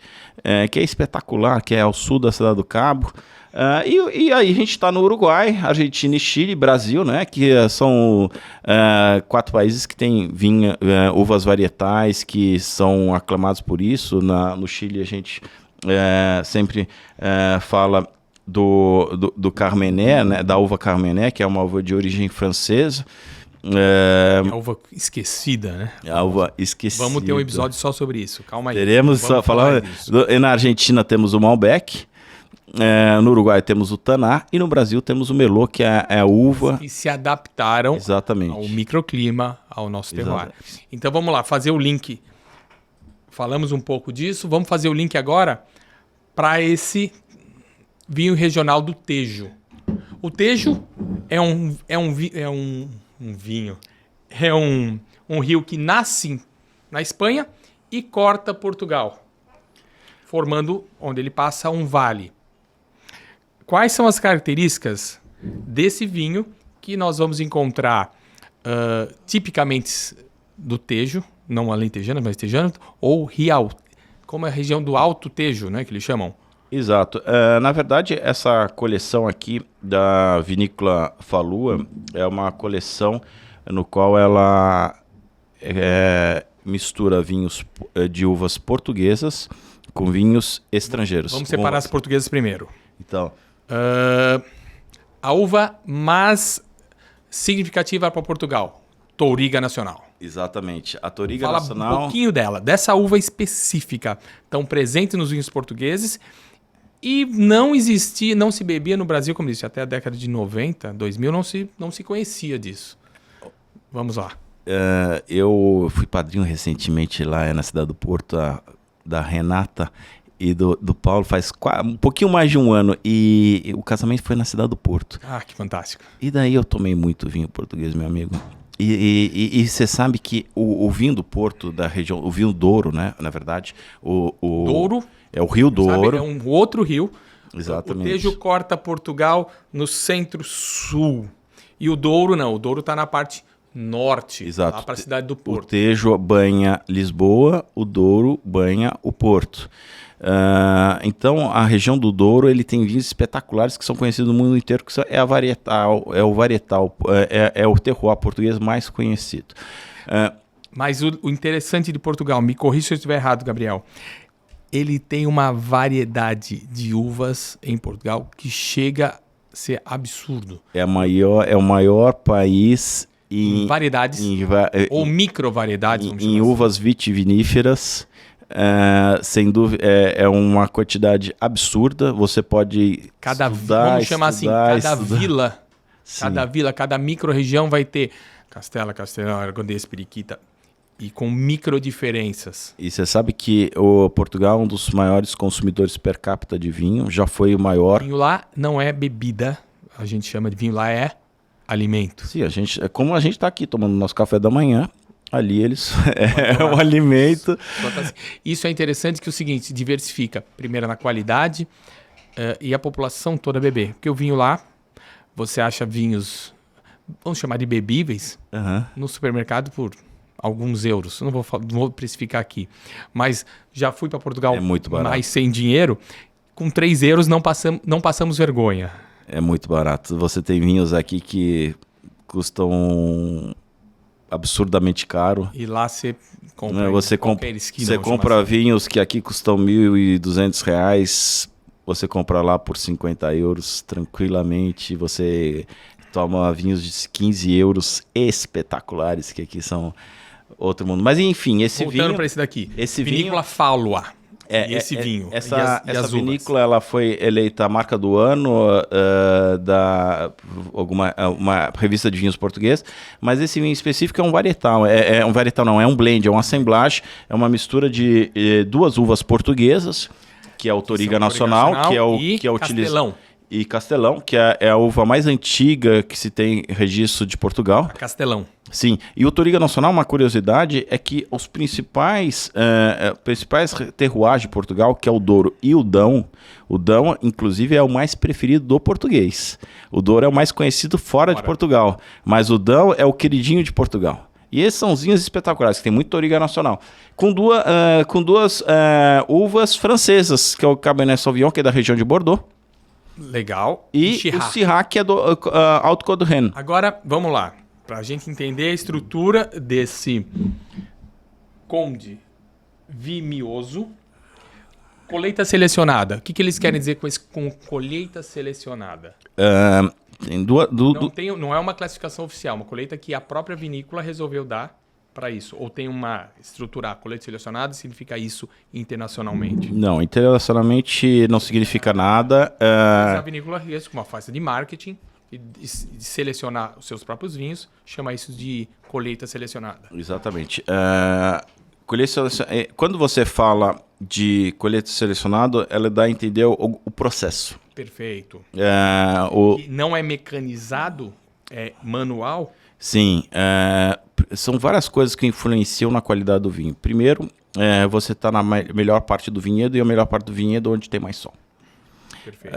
que é espetacular, que é ao sul da Cidade do Cabo. E aí a gente está no Uruguai, Argentina, Chile, Brasil, né, que são 4 países que têm uvas varietais que são aclamados por isso. No Chile a gente sempre fala do Carmené, né, da uva Carmené, que é uma uva de origem francesa. A uva esquecida, né? A uva esquecida. Vamos ter um episódio só sobre isso, calma aí. Teremos só falar. Na Argentina temos o Malbec, no Uruguai temos o Taná e no Brasil temos o Merlot, que é a uva que se adaptaram exatamente ao microclima, ao nosso terroir. Então vamos lá, fazer o link. Falamos um pouco disso, vamos fazer o link agora para esse vinho regional do Tejo. O Tejo é um rio que nasce na Espanha e corta Portugal, formando onde ele passa um vale. Quais são as características desse vinho que nós vamos encontrar tipicamente do Tejo, não alentejano, mas tejano, ou Rial, como é a região do Alto Tejo, né, que eles chamam? Exato. Na verdade, essa coleção aqui da vinícola Falua é uma coleção no qual ela mistura vinhos de uvas portuguesas com vinhos estrangeiros. Vamos separar as portuguesas primeiro. Então, a uva mais significativa para Portugal, Touriga Nacional. Exatamente. A Touriga Fala Nacional... um pouquinho dela, dessa uva específica, tão presente nos vinhos portugueses e não se bebia no Brasil, como disse, até a década de 90, 2000, não se conhecia disso. Vamos lá. Eu fui padrinho recentemente lá na cidade do Porto, da Renata e do Paulo, faz um pouquinho mais de um ano, e o casamento foi na cidade do Porto. Ah, que fantástico. E daí eu tomei muito vinho português, meu amigo. E você sabe que o vinho do Porto, da região, o vinho Douro, né, na verdade, Douro é o Rio Douro. É um outro rio. Exatamente. O Tejo corta Portugal no centro-sul. E o Douro não, o Douro está na parte norte, Exato. lá para a cidade do O Porto. Tejo banha Lisboa, o Douro banha o Porto. Então, a região do Douro ele tem vinhos espetaculares que são conhecidos no mundo inteiro, que é o varietal, é o terroir português mais conhecido. Mas o interessante de Portugal, me corrija se eu estiver errado, Gabriel, ele tem uma variedade de uvas em Portugal que chega a ser absurdo. É o maior país em Variedades ou micro-variedades, vamos chamar em assim. uvas vitiviníferas. Sem dúvida, é uma quantidade absurda. Você pode Vamos chamar assim, cada vila, Sim. cada micro-região vai ter Castela, Castelão, Aragonês, Periquita, e com micro diferenças. E você sabe que o Portugal é um dos maiores consumidores per capita de vinho, já foi o maior. Vinho lá não é bebida, a gente chama de vinho lá é alimento. Sim, como a gente está aqui tomando nosso café da manhã, ali eles é um alimento. Isso é interessante que é o seguinte, diversifica primeiro na qualidade e a população toda beber. Porque o vinho lá, você acha vinhos, vamos chamar de bebíveis, no supermercado por alguns euros. Não vou precificar aqui. Mas já fui para Portugal É muito barato. mais sem dinheiro. Com 3 euros não passamos vergonha. É muito barato. Você tem vinhos aqui que custam absurdamente caro. E lá você compra. Você compra vinhos que aqui custam R$1.200. Você compra lá por 50 euros tranquilamente. Você toma vinhos de 15 euros espetaculares, que aqui são outro mundo. Mas enfim, Voltando para esse daqui. Esse Vinícola Fálua. Vinho. Essa vinícola ela foi eleita a marca do ano da uma revista de vinhos português, mas esse vinho específico é um varietal. Um varietal não, é um blend, é uma assemblage, é uma mistura de duas uvas portuguesas, que é o Touriga Nacional, que é Castelão. E Castelão, que é a uva mais antiga que se tem registro de Portugal. Castelão. Sim, e o Touriga Nacional, uma curiosidade, é que os principais terroirs de Portugal, que é o Douro e o Dão, inclusive, é o mais preferido do português. O Douro é o mais conhecido fora de Portugal, mas o Dão é o queridinho de Portugal. E esses são os vinhos espetaculares, que tem muito Touriga Nacional. Com duas uvas francesas, que é o Cabernet Sauvignon, que é da região de Bordeaux. Legal. E o Syrah, que é do Alto Côte do Rhône. Agora, vamos lá. Para a gente entender a estrutura desse Conde Vimioso. Colheita selecionada. O que eles querem dizer com colheita selecionada? Tem Não é uma classificação oficial, uma colheita que a própria vinícola resolveu dar para isso. Ou tem uma estrutura, colheita selecionada significa isso internacionalmente? Não, internacionalmente não significa nada. Mas a vinícola, com uma fase de marketing, de selecionar os seus próprios vinhos, chama isso de colheita selecionada. Exatamente. Quando você fala de colheita selecionada, ela dá a entender o processo. Perfeito. Não é mecanizado, é manual? Sim. São várias coisas que influenciam na qualidade do vinho. Primeiro, você está na melhor parte do vinhedo, e a melhor parte do vinhedo é onde tem mais sol. Perfeito.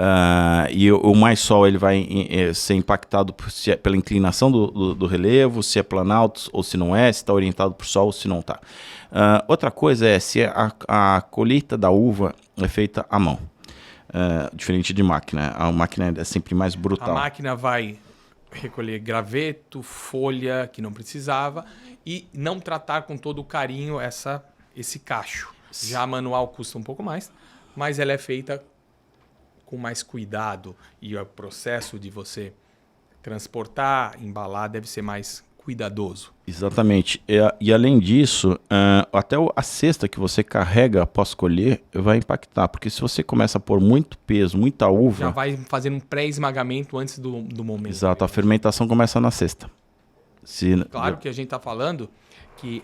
E o mais sol ele vai ser impactado pela inclinação do relevo, se é planalto ou se não é, se está orientado para o sol ou se não está. Outra coisa é se a colheita da uva é feita à mão, diferente de máquina. A máquina é sempre mais brutal. A máquina vai recolher graveto, folha que não precisava e não tratar com todo o carinho esse cacho. Já a manual custa um pouco mais, mas ela é feita com mais cuidado e o processo de você transportar, embalar, deve ser mais cuidadoso. Exatamente. E além disso, até a cesta que você carrega após colher vai impactar, porque se você começa a pôr muito peso, muita uva... Já vai fazendo um pré-esmagamento antes do momento. Exato, a fermentação começa na cesta. Claro que a gente está falando que,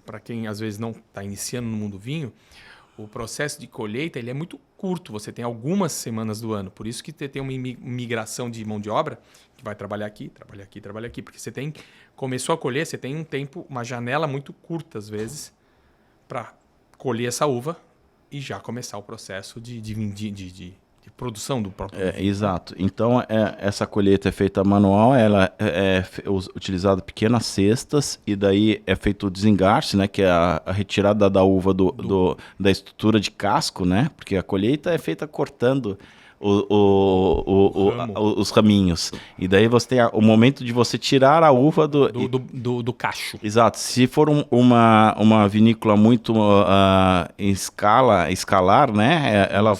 para quem às vezes não está iniciando no mundo vinho, o processo de colheita ele é muito curto, você tem algumas semanas do ano, por isso que tem uma migração de mão de obra que vai trabalhar aqui, porque você começou a colher, você tem um tempo, uma janela muito curta às vezes, para colher essa uva e já começar o processo de produção do próprio vinho. Exato. Então, essa colheita é feita manual, ela é utilizada pequenas cestas, e daí é feito o desengarce, né, que é a retirada da uva da estrutura de casco, né, porque a colheita é feita cortando os raminhos. E daí você tem o momento de você tirar a uva do cacho. Exato. Se for uma vinícola muito escalar, né? Ela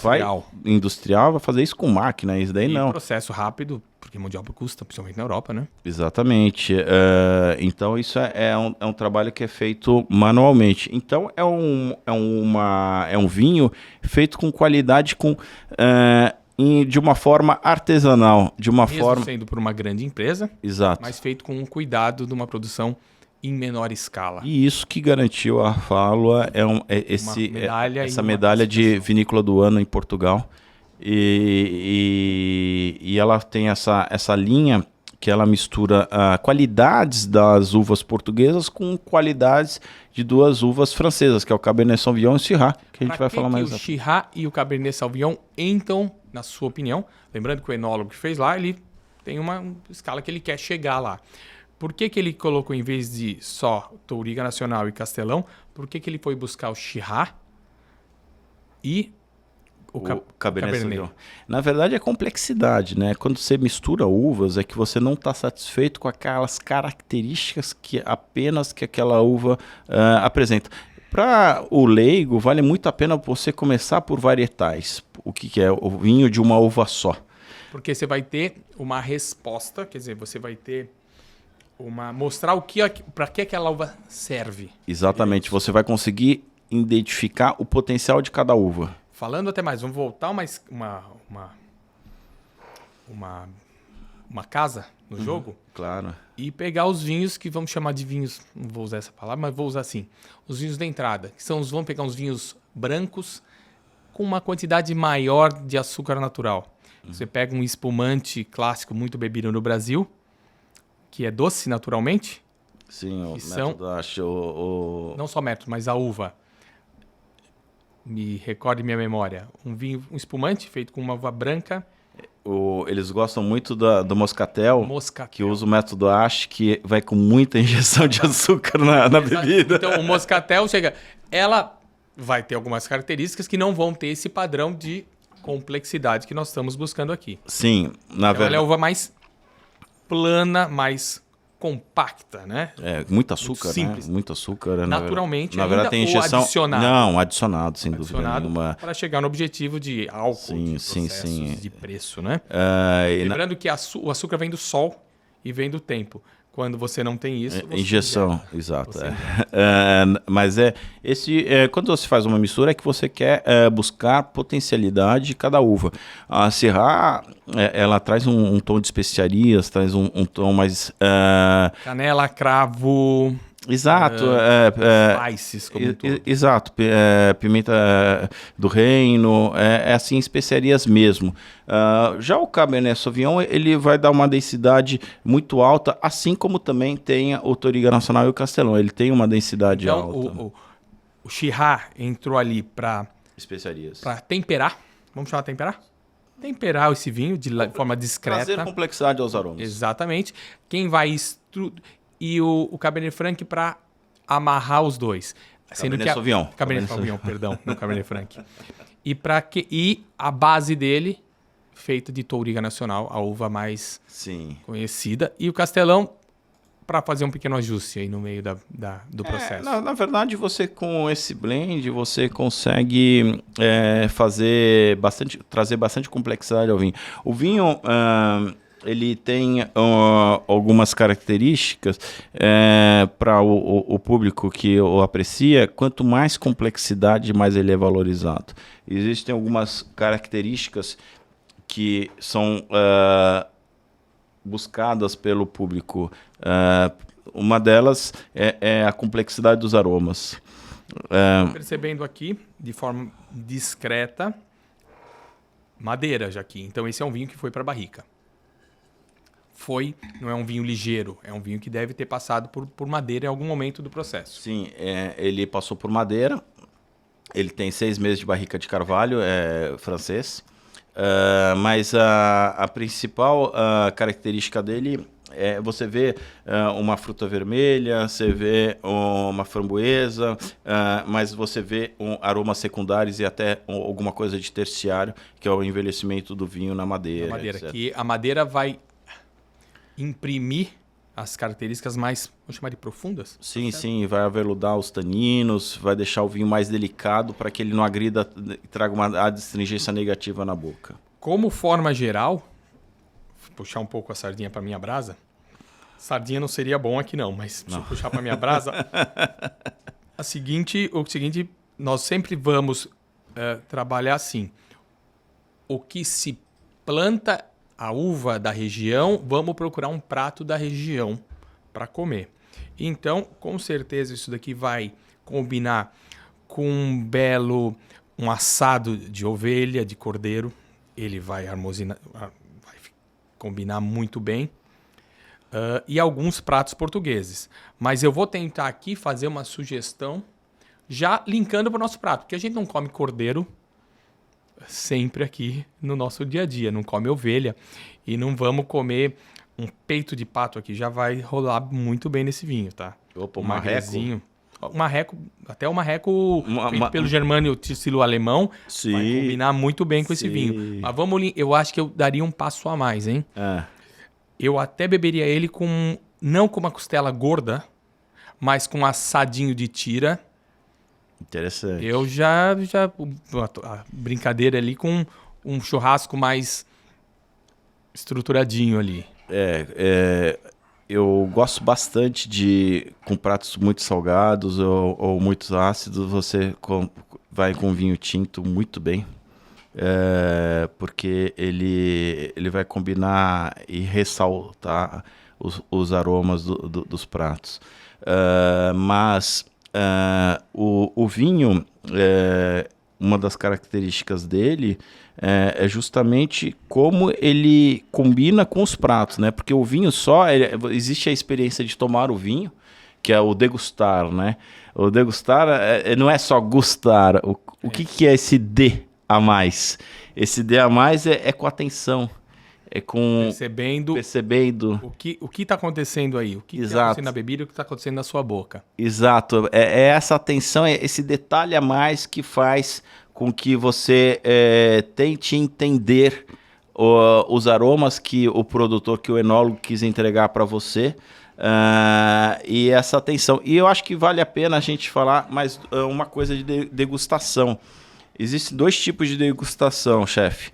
industrial vai fazer isso com máquina. Isso daí não. Processo rápido, porque mão de obra custa, principalmente na Europa, né? Exatamente. Então isso é um trabalho que é feito manualmente. Então é um vinho feito com qualidade, de uma forma artesanal, Mesmo sendo por uma grande empresa, exato, mas feito com um cuidado de uma produção em menor escala. E isso que garantiu a Falua essa medalha de vinícola do ano em Portugal. E ela tem essa linha que ela mistura qualidades das uvas portuguesas com qualidades de duas uvas francesas, que é o Cabernet Sauvignon e o Syrah, que a gente vai falar mais. O Syrah e o Cabernet Sauvignon entram, na sua opinião, lembrando que o enólogo que fez lá, ele tem uma escala que ele quer chegar lá. Por que ele colocou, em vez de só Touriga Nacional e Castelão, por que ele foi buscar o Syrah e o Cabernet Sauvignon? Na verdade, é complexidade, né? Quando você mistura uvas, é que você não está satisfeito com aquelas características que aquela uva apresenta. Para o leigo, vale muito a pena você começar por varietais. O que é o vinho de uma uva só? Porque você vai ter uma resposta, quer dizer, você vai ter mostrar para que aquela uva serve. Exatamente, você vai conseguir identificar o potencial de cada uva. Falando até mais, vamos voltar uma casa no jogo. Claro. E pegar os vinhos que vamos chamar de vinhos, não vou usar essa palavra, mas vou usar assim, os vinhos da entrada, que vamos pegar uns vinhos brancos com uma quantidade maior de açúcar natural. Você pega um espumante clássico muito bebido no Brasil, que é doce naturalmente. Sim, o método, acho. Não só método, mas a uva. Me recorde minha memória. Um espumante feito com uma uva branca. Eles gostam muito do Moscatel, que usa o método Ash, que vai com muita injeção de açúcar na bebida. Então, o Moscatel ela vai ter algumas características que não vão ter esse padrão de complexidade que nós estamos buscando aqui. Sim, ela é a uva mais plana, mais compacta, né? Muito açúcar, simples. Né? Muito açúcar. Naturalmente, na verdade, tem injeção. Adicionado? Não, adicionado, sem dúvida nenhuma. Para chegar no objetivo de álcool, de processos, de preço, né? Lembrando que o açúcar vem do sol e vem do tempo. Quando você não tem isso... Injeção, exato. Mas quando você faz uma mistura, é que você quer buscar potencialidade de cada uva. A Syrah, ela traz um tom de especiarias, traz um tom mais... Canela, cravo... Exato. Spices, como tudo. Exato. Pimenta do reino, assim, especiarias mesmo. Já o Cabernet Sauvignon, ele vai dar uma densidade muito alta, assim como também tem o Touriga Nacional e o Castelão. Ele tem uma densidade alta. O Syrah entrou ali para... Especiarias. Para temperar. Vamos chamar de temperar? Temperar esse vinho de forma discreta. Trazer complexidade aos aromas. Exatamente. Quem vai... E o Cabernet Franc para amarrar os dois. Cabernet Sauvignon. Cabernet Sauvignon, perdão, não Cabernet Franc. E a base dele, feita de Touriga Nacional, a uva mais conhecida. E o Castelão, para fazer um pequeno ajuste aí no meio do processo. Na verdade, você com esse blend, você consegue trazer bastante complexidade ao vinho. O vinho... ele tem algumas características para o público que o aprecia. Quanto mais complexidade, mais ele é valorizado. Existem algumas características que são buscadas pelo público. Uma delas é a complexidade dos aromas. Percebendo aqui, de forma discreta, madeira já aqui. Então esse é um vinho que foi para a barrica. Não é um vinho ligeiro, é um vinho que deve ter passado por madeira em algum momento do processo. Sim, ele passou por madeira, ele tem 6 meses de barrica de carvalho, francês, Mas a principal característica dele é você vê uma fruta vermelha, você vê uma framboesa, mas você vê aromas secundários e até alguma coisa de terciário, que é o envelhecimento do vinho na madeira. Que a madeira vai imprimir as características mais, vamos chamar de profundas? Sim, sim, vai aveludar os taninos, vai deixar o vinho mais delicado para que ele não agrida e traga uma adstringência negativa na boca. Como forma geral, puxar um pouco a sardinha para minha brasa. Sardinha não seria bom aqui não, mas se eu puxar para minha brasa, o seguinte, nós sempre vamos trabalhar assim. O que se planta a uva da região, vamos procurar um prato da região para comer. Então, com certeza isso daqui vai combinar com um assado de ovelha, de cordeiro. Ele vai vai combinar muito bem. E alguns pratos portugueses. Mas eu vou tentar aqui fazer uma sugestão já linkando para o nosso prato, porque a gente não come cordeiro sempre aqui no nosso dia a dia, não come ovelha e não vamos comer um peito de pato aqui, já vai rolar muito bem nesse vinho, tá? Opa, um marreco. Até o marreco feito pelo Germânio estilo alemão, sim, vai combinar muito bem com esse vinho. Mas eu acho que eu daria um passo a mais, hein? Eu até beberia ele não com uma costela gorda, mas com um assadinho de tira. Interessante. Eu a brincadeira ali com um churrasco mais estruturadinho ali. Eu gosto bastante com pratos muito salgados ou muito ácidos, você vai com vinho tinto muito bem. Porque ele vai combinar e ressaltar os aromas dos pratos. Mas o vinho, uma das características dele é justamente como ele combina com os pratos, né? Porque o vinho existe a experiência de tomar o vinho, que é o degustar, né? O degustar não é só gustar. O que é esse D a mais? Esse D a mais é com atenção. É com percebendo o que está acontecendo aí, o que está acontecendo na bebida e o que está acontecendo na sua boca. Exato, é essa atenção, é esse detalhe a mais que faz com que você tente entender os aromas que o produtor, que o enólogo quis entregar para você, e essa atenção. E eu acho que vale a pena a gente falar mais uma coisa de degustação. Existem dois tipos de degustação, chefe.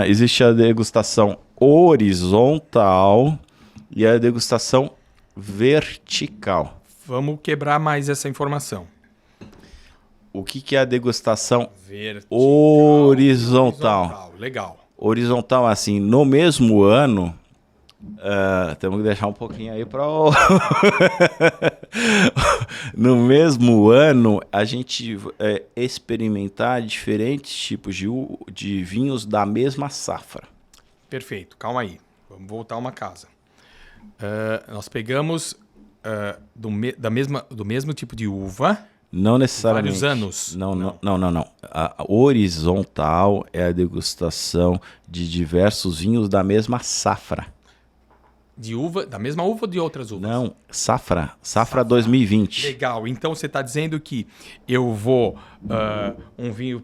Existe a degustação horizontal e a degustação vertical. Vamos quebrar mais essa informação. O que é a degustação horizontal? Legal. Horizontal, assim, no mesmo ano... temos que deixar um pouquinho aí para no mesmo ano a gente experimentar diferentes tipos de vinhos da mesma safra. Perfeito, calma aí, vamos voltar uma casa. Nós pegamos do mesmo tipo de uva. Não necessariamente. Vários anos. Não. A horizontal é a degustação de diversos vinhos da mesma safra. De uva, da mesma uva ou de outras uvas? Não, safra 2020. Legal, então você está dizendo que eu vou, um vinho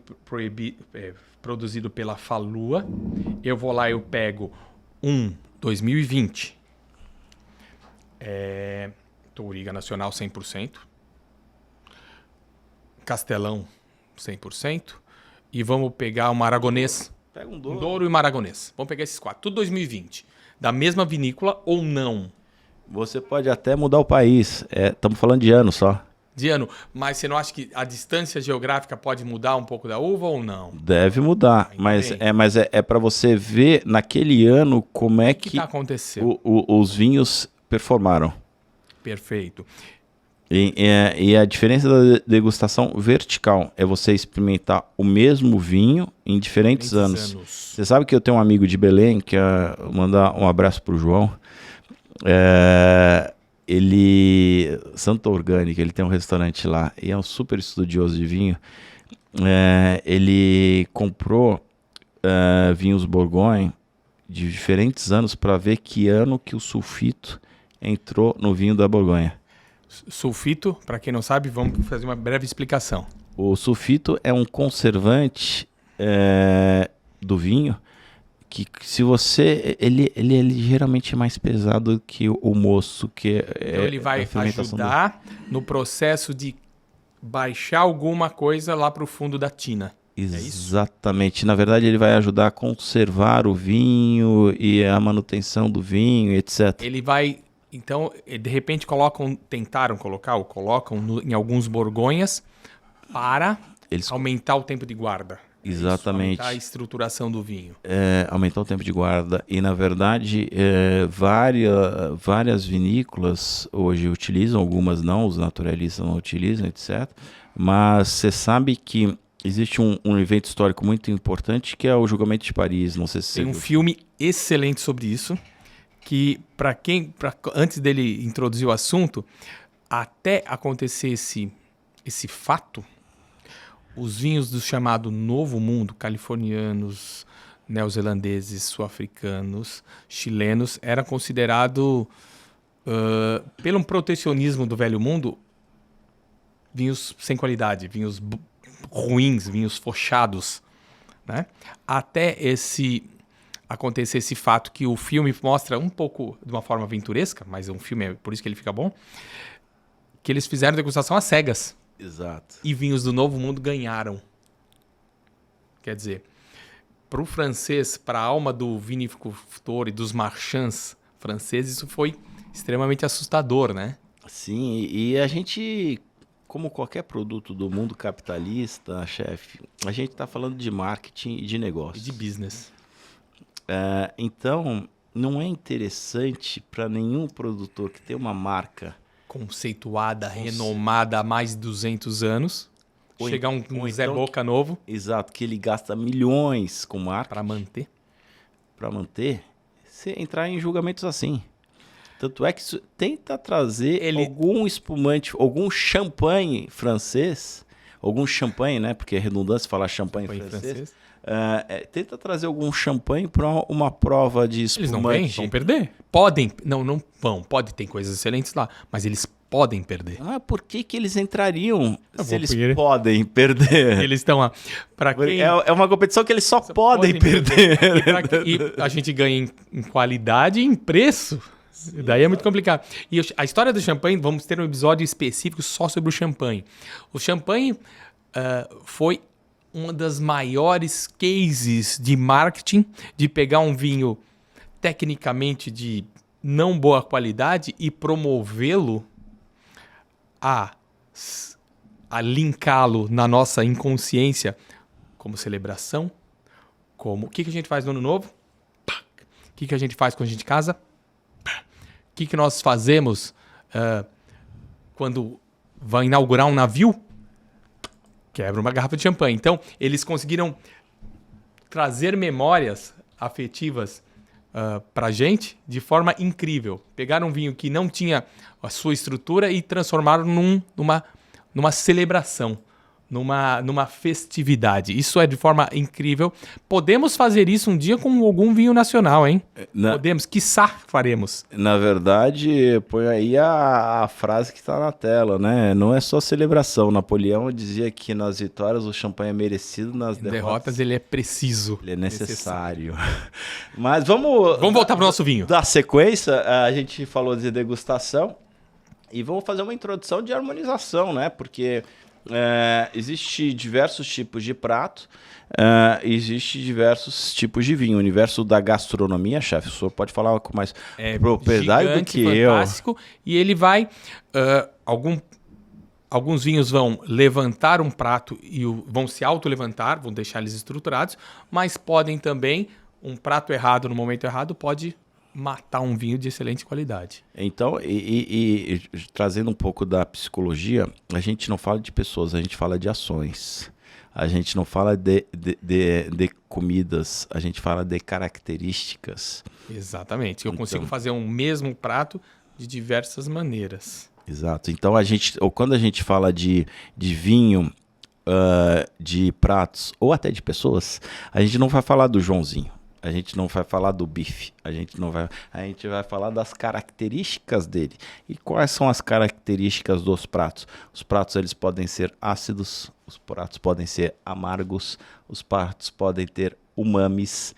produzido pela Falua, eu vou lá e eu pego 2020, Touriga Nacional 100%, Castelão 100%, e vamos pegar um aragonês, Pega um Douro e um aragonês. Vamos pegar esses quatro, tudo 2020. Da mesma vinícola ou não? Você pode até mudar o país. Estamos falando de ano só. De ano. Mas você não acha que a distância geográfica pode mudar um pouco da uva ou não? Deve mudar. Mas para você ver naquele ano como é que aconteceu? Os vinhos performaram. Perfeito. E a diferença da degustação vertical é você experimentar o mesmo vinho em diferentes anos. Você sabe que eu tenho um amigo de Belém, que mandar um abraço para o João. Ele, Santa Orgânica, ele tem um restaurante lá e é um super estudioso de vinho. Ele comprou vinhos Bourgogne de diferentes anos para ver que ano que o sulfito entrou no vinho da Borgonha. Sulfito, para quem não sabe, vamos fazer uma breve explicação. O sulfito é um conservante do vinho que, se você... Ele é ligeiramente mais pesado que o moço, que então ele vai ajudar no processo de baixar alguma coisa lá para o fundo da tina. Exatamente. Na verdade, ele vai ajudar a conservar o vinho e a manutenção do vinho, etc. Ele vai... Então, de repente, colocam em alguns borgonhas para aumentar o tempo de guarda. Exatamente. Aumentar a estruturação do vinho. Aumentar o tempo de guarda. E, na verdade, várias vinícolas hoje utilizam, algumas não, os naturalistas não utilizam, etc. Mas você sabe que existe um evento histórico muito importante que é o Julgamento de Paris. Não sei se tem um filme excelente sobre isso, que antes dele introduzir o assunto, até acontecer esse fato, os vinhos do chamado Novo Mundo, californianos, neozelandeses, sul-africanos, chilenos, eram considerados, pelo protecionismo do Velho Mundo, vinhos sem qualidade, vinhos ruins, vinhos fochados, né? Até acontecer esse fato que o filme mostra um pouco de uma forma aventuresca, mas um filme é por isso que ele fica bom, que eles fizeram degustação às cegas. Exato. E vinhos do Novo Mundo ganharam. Quer dizer, para o francês, para a alma do vinicultor e dos marchands franceses, isso foi extremamente assustador, né? Sim, e a gente, como qualquer produto do mundo capitalista, chefe, a gente está falando de marketing e de negócio. E de business. Então, não é interessante para nenhum produtor que tem uma marca conceituada, renomada há mais de 200 anos, chegar um Zé então, Boca novo. Exato, que ele gasta milhões com marca. Para manter, você entrar em julgamentos assim. Tanto é que tenta trazer algum espumante, algum champanhe francês, né? Porque é redundância falar champanhe francês. Tenta trazer algum champanhe para uma prova de espumante. Eles não vão perder. Podem, não vão. Tem coisas excelentes lá, mas eles podem perder. Por que eles entrariam se eles podem perder? Eles estão lá. É uma competição que eles só podem perder. E a gente ganha em qualidade e em preço. Sim, daí é muito complicado. E a história do champanhe, vamos ter um episódio específico só sobre o champanhe. O champanhe foi uma das maiores cases de marketing, de pegar um vinho tecnicamente de não boa qualidade e promovê-lo a linká-lo na nossa inconsciência como celebração, como o que a gente faz no Ano Novo, o que a gente faz quando a gente casa, o que nós fazemos quando vai inaugurar um navio, quebra uma garrafa de champanhe. Então, eles conseguiram trazer memórias afetivas pra gente de forma incrível. Pegaram um vinho que não tinha a sua estrutura e transformaram numa celebração, numa festividade. Isso é de forma incrível. Podemos fazer isso um dia com algum vinho nacional, hein? Podemos, quiçá faremos. Na verdade, põe aí a frase que está na tela, né? Não é só celebração. Napoleão dizia que nas vitórias o champanhe é merecido, nas derrotas ele é preciso. Ele é necessário. Mas vamos voltar para o nosso vinho. Da sequência, a gente falou de degustação e vamos fazer uma introdução de harmonização, né? Porque existe diversos tipos de prato, existe diversos tipos de vinho. O universo da gastronomia, chefe, o senhor pode falar com mais propriedade gigante, do que fantástico, e ele vai... alguns vinhos vão levantar um prato e vão se auto-levantar, vão deixar eles estruturados, mas podem também, um prato errado no momento errado, pode matar um vinho de excelente qualidade. Então, e trazendo um pouco da psicologia, a gente não fala de pessoas, a gente fala de ações. A gente não fala de comidas, a gente fala de características. Exatamente. Eu consigo fazer um mesmo prato de diversas maneiras. Exato. Então, quando a gente fala de vinho de pratos ou até de pessoas, a gente não vai falar do Joãozinho. A gente não vai falar do bife, a gente vai falar das características dele. E quais são as características dos pratos? Os pratos eles podem ser ácidos, os pratos podem ser amargos, os pratos podem ter umamis.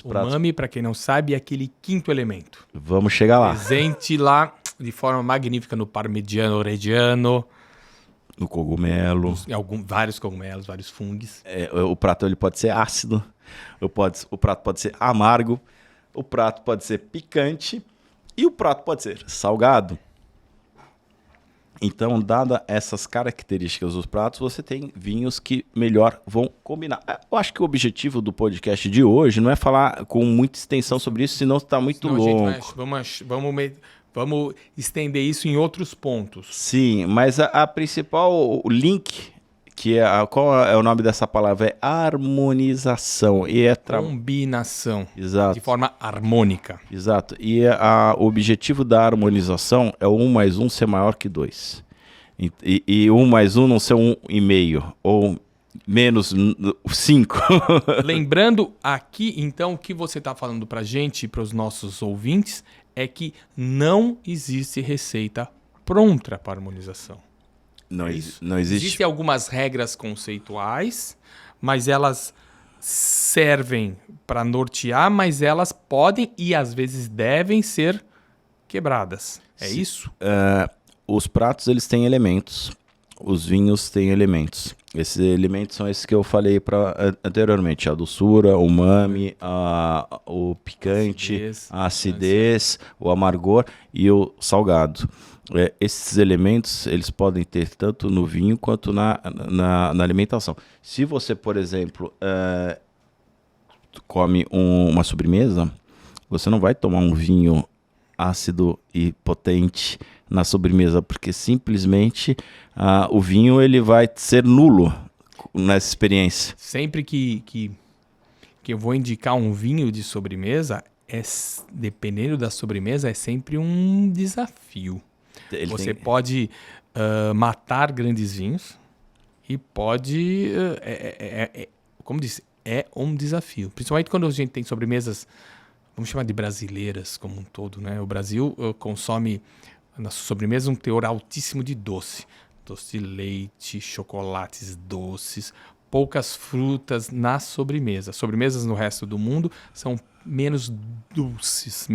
Umami, para quem não sabe, é aquele quinto elemento. Vamos chegar lá. Presente lá de forma magnífica no parmigiano reggiano. No cogumelo. Vários cogumelos, vários fungos. O prato ele pode ser ácido, o prato pode ser amargo, o prato pode ser picante e o prato pode ser salgado. Então, dada essas características dos pratos, você tem vinhos que melhor vão combinar. Eu acho que o objetivo do podcast de hoje não é falar com muita extensão sobre isso, senão está muito longo. Vamos estender isso em outros pontos. Sim, mas a principal link, qual é o nome dessa palavra? É harmonização. E combinação. Exato. De forma harmônica. Exato. E o objetivo da harmonização é o 1 mais 1 ser maior que 2. E 1 mais 1 não ser 1,5 ou menos 5. Lembrando aqui, então, o que você está falando para a gente e para os nossos ouvintes é que não existe receita pronta para harmonização. Não existe. Existem algumas regras conceituais, mas elas servem para nortear, mas elas podem e às vezes devem ser quebradas. É Sim. isso? Os pratos eles têm elementos, os vinhos têm elementos. Esses elementos são esses que eu falei anteriormente: a doçura, o umami, o picante, a acidez, o amargor e o salgado. Esses elementos eles podem ter tanto no vinho quanto na alimentação. Se você, por exemplo, come uma sobremesa, você não vai tomar um vinho ácido e potente na sobremesa, porque simplesmente o vinho ele vai ser nulo nessa experiência. Sempre que eu vou indicar um vinho de sobremesa, dependendo da sobremesa, é sempre um desafio. Você pode matar grandes vinhos e pode... como disse, é um desafio. Principalmente quando a gente tem sobremesas, vamos chamar de brasileiras como um todo, né? O Brasil consome na sobremesa um teor altíssimo de doce. Doce de leite, chocolates doces, poucas frutas na sobremesa. Sobremesas no resto do mundo são menos doces.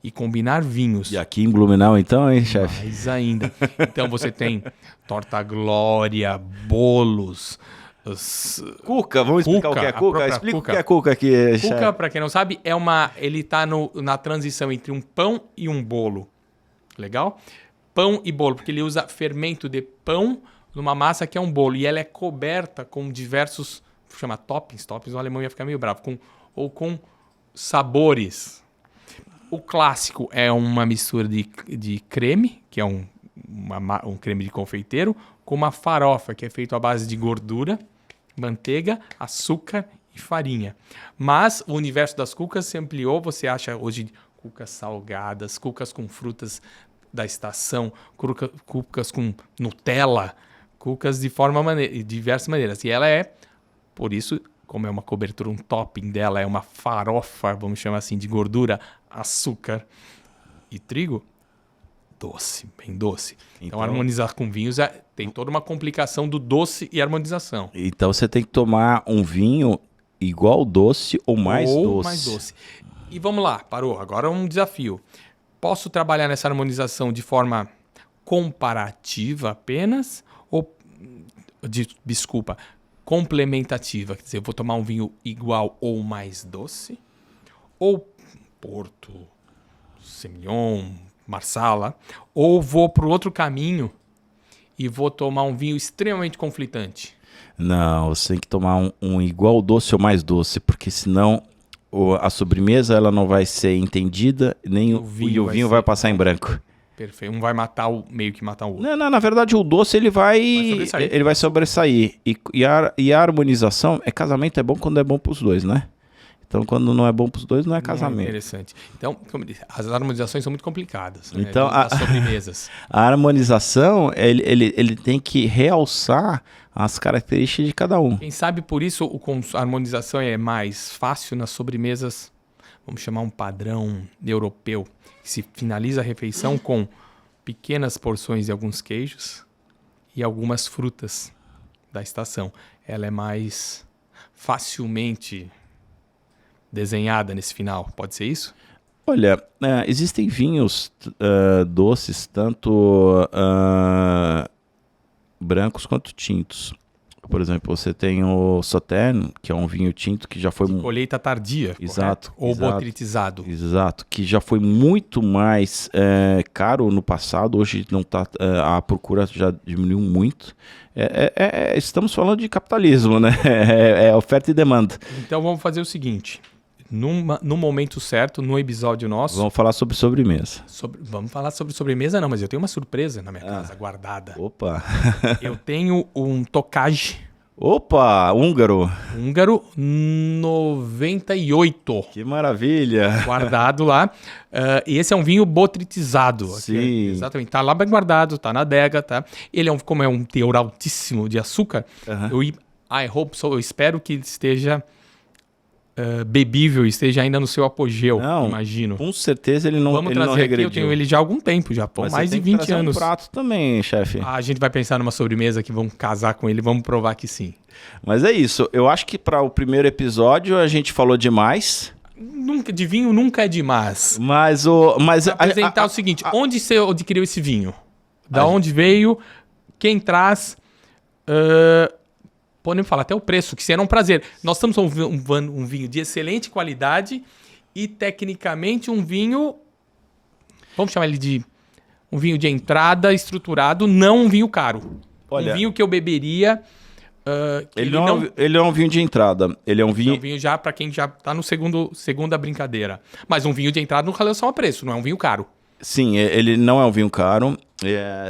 E combinar vinhos... E aqui em Blumenau, então, hein, chefe? Mais ainda. Então você tem torta glória, bolos... Cuca, vamos explicar o que é cuca? Explica o que é cuca aqui, chefe. Cuca, para quem não sabe, ele está na transição entre um pão e um bolo. Legal? Pão e bolo, porque ele usa fermento de pão numa massa que é um bolo. E ela é coberta com diversos... Chama toppings. Toppings, o alemão ia ficar meio bravo. Com sabores. O clássico é uma mistura de creme, que é um creme de confeiteiro, com uma farofa, que é feito à base de gordura, manteiga, açúcar e farinha. Mas o universo das cucas se ampliou. Você acha hoje cucas salgadas, cucas com frutas da estação, cucas com Nutella, cucas de diversas maneiras. E ela por isso, como é uma cobertura, um topping dela é uma farofa, vamos chamar assim, de gordura, açúcar e trigo, doce, bem doce. Então harmonizar com vinhos tem toda uma complicação do doce e harmonização. Então você tem que tomar um vinho igual doce ou mais doce. E vamos lá, parou. Agora é um desafio. Posso trabalhar nessa harmonização de forma comparativa apenas? Complementativa. Quer dizer, eu vou tomar um vinho igual ou mais doce? Ou Porto, Semillon, Marsala? Ou vou para o outro caminho e vou tomar um vinho extremamente conflitante? Não, você tem que tomar um igual doce ou mais doce, porque senão a sobremesa ela não vai ser entendida, nem o vinho vai passar em branco. Perfeito. Um vai meio que matar o outro. Não, na verdade o doce ele vai sobressair. E a harmonização, casamento é bom quando é bom para os dois, né? Então, quando não é bom para os dois, não é Não é casamento. interessante. Então, como eu disse, as harmonizações são muito complicadas. Né? Então, As sobremesas. A harmonização, ele tem que realçar as características de cada um. Quem sabe por isso a harmonização é mais fácil nas sobremesas, vamos chamar um padrão europeu, que se finaliza a refeição com pequenas porções de alguns queijos e algumas frutas da estação. Ela é mais facilmente desenhada nesse final, pode ser isso? Olha, existem vinhos doces, tanto brancos quanto tintos. Por exemplo, você tem o Sauternes, que é um vinho tinto que já foi... Colheita tardia, Exato. correto? Ou exato, botritizado. Exato, que já foi muito mais caro no passado, hoje não tá, a procura já diminuiu muito. Estamos falando de capitalismo, né? É oferta e demanda. Então vamos fazer o seguinte, no momento certo, no episódio nosso... Vamos falar sobre sobremesa. Vamos falar sobre sobremesa não, mas eu tenho uma surpresa na minha casa, guardada. Opa! Eu tenho um Tokaj Opa, húngaro! 98 Que maravilha! guardado lá. E esse é um vinho botritizado. Sim. Aqui, exatamente. Tá lá bem guardado, tá na adega, tá? Ele como é um teor altíssimo de açúcar, I hope so, eu espero que ele esteja bebível, esteja ainda no seu apogeu, Não, imagino. Com certeza ele não Vamos ele não trazer aqui, regrediu. eu tenho ele já há algum tempo, já, por Mas mais você de tem que 20 trazer anos. um prato também, chefe. A gente vai pensar numa sobremesa que vamos casar com ele, vamos provar que sim. Mas é isso. Eu acho que para o primeiro episódio a gente falou demais. De vinho nunca é demais. Mas Apresentar o seguinte, onde você adquiriu esse vinho? Da onde veio? Quem traz? Podemos falar até o preço, que será um prazer. Nós estamos com um vinho de excelente qualidade e tecnicamente um vinho, vamos chamar ele de um vinho de entrada estruturado, não um vinho caro. Olha, um vinho que eu beberia... ele não é um vinho de entrada. Ele é um vinho... É um vinho já para quem já está no segunda brincadeira. Mas um vinho de entrada não relação a preço, não é um vinho caro. Sim, ele não é um vinho caro.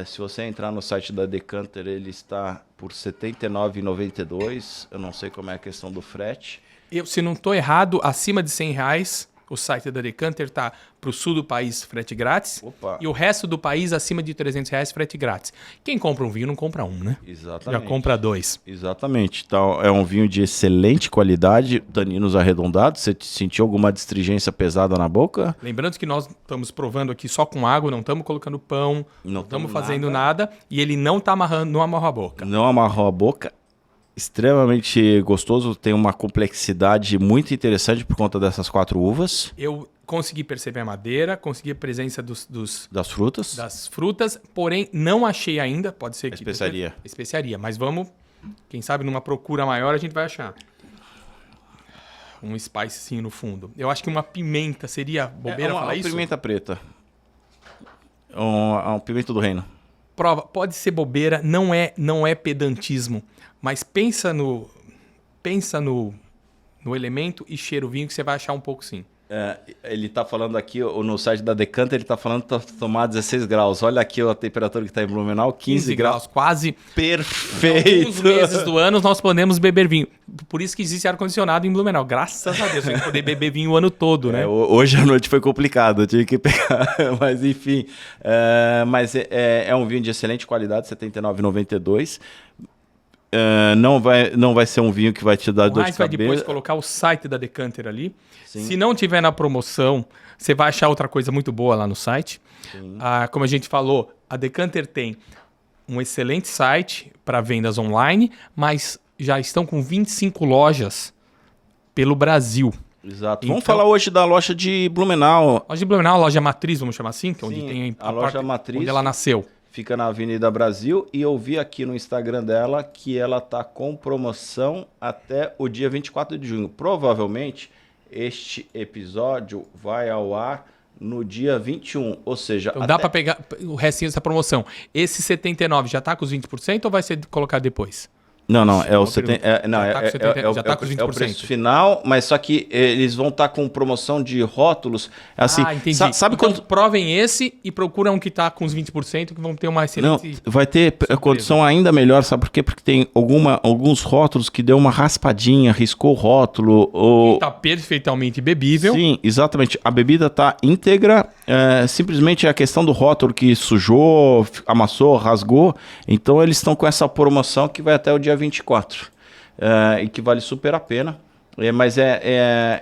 Se você entrar no site da Decanter, ele está por R$ 79,92. Eu não sei como é a questão do frete. Se não estou errado, acima de R$100, o site da Decanter está para o sul do país, frete grátis. Opa. E o resto do país, acima de R$300, frete grátis. Quem compra um vinho não compra um, né? Exatamente. Já compra dois. Exatamente. Então, é um vinho de excelente qualidade, taninos arredondados. Você sentiu alguma astringência pesada na boca? Lembrando que nós estamos provando aqui só com água, não estamos colocando pão, não estamos fazendo nada. E ele não está amarrando, não amarrou a boca. Não amarrou a boca. Extremamente gostoso, tem uma complexidade muito interessante por conta dessas 4 uvas. Eu consegui perceber a madeira, consegui a presença das frutas. Das frutas, porém não achei ainda, pode ser que... Especiaria, mas vamos, quem sabe numa procura maior a gente vai achar. Um spicezinho no fundo. Eu acho que uma pimenta seria bobeira falar isso? Uma pimenta preta. Um pimenta do reino. Prova, pode ser bobeira, não é pedantismo, mas pensa no elemento e cheiro vinho que você vai achar um pouco sim. Ele está falando aqui, no site da Decanter, ele está falando que está tomar 16 graus. Olha aqui a temperatura que está em Blumenau, 15 graus. Quase. Perfeito! Em alguns meses do ano nós podemos beber vinho. Por isso que existe ar-condicionado em Blumenau. Graças a Deus, a gente poder beber vinho o ano todo, né? Hoje à noite foi complicado, eu tive que pegar, mas enfim. Mas é um vinho de excelente qualidade, R$ 79,92. Não vai ser um vinho que vai te dar dor de cabeça. Vai depois colocar o site da Decanter ali. Sim. Se não tiver na promoção, você vai achar outra coisa muito boa lá no site. Como a gente falou, a Decanter tem um excelente site para vendas online, mas já estão com 25 lojas pelo Brasil. Exato. Vamos falar hoje da loja de Blumenau. Loja de Blumenau, loja matriz, vamos chamar assim, que é onde Sim, tem a loja matriz. Onde ela nasceu. Fica na Avenida Brasil e eu vi aqui no Instagram dela que ela tá com promoção até o dia 24 de junho. Provavelmente este episódio vai ao ar no dia 21, ou seja... Então dá para pegar o restinho dessa promoção. Esse 79 já tá com os 20% ou vai ser colocado depois? Não, é o Já tá com os 20%. É o preço final, mas só que eles vão estar com promoção de rótulos. Assim, Entendi. Sabe então, quando provem esse e procuram um que tá com os 20%, que vão ter uma excelente... Não, vai ter condição ainda melhor, sabe por quê? Porque tem alguns rótulos que deu uma raspadinha, riscou o rótulo. Tá perfeitamente bebível. Sim, exatamente. A bebida tá íntegra, simplesmente é a questão do rótulo que sujou, amassou, rasgou. Então eles estão com essa promoção que vai até o dia 24, e que vale super a pena. Mas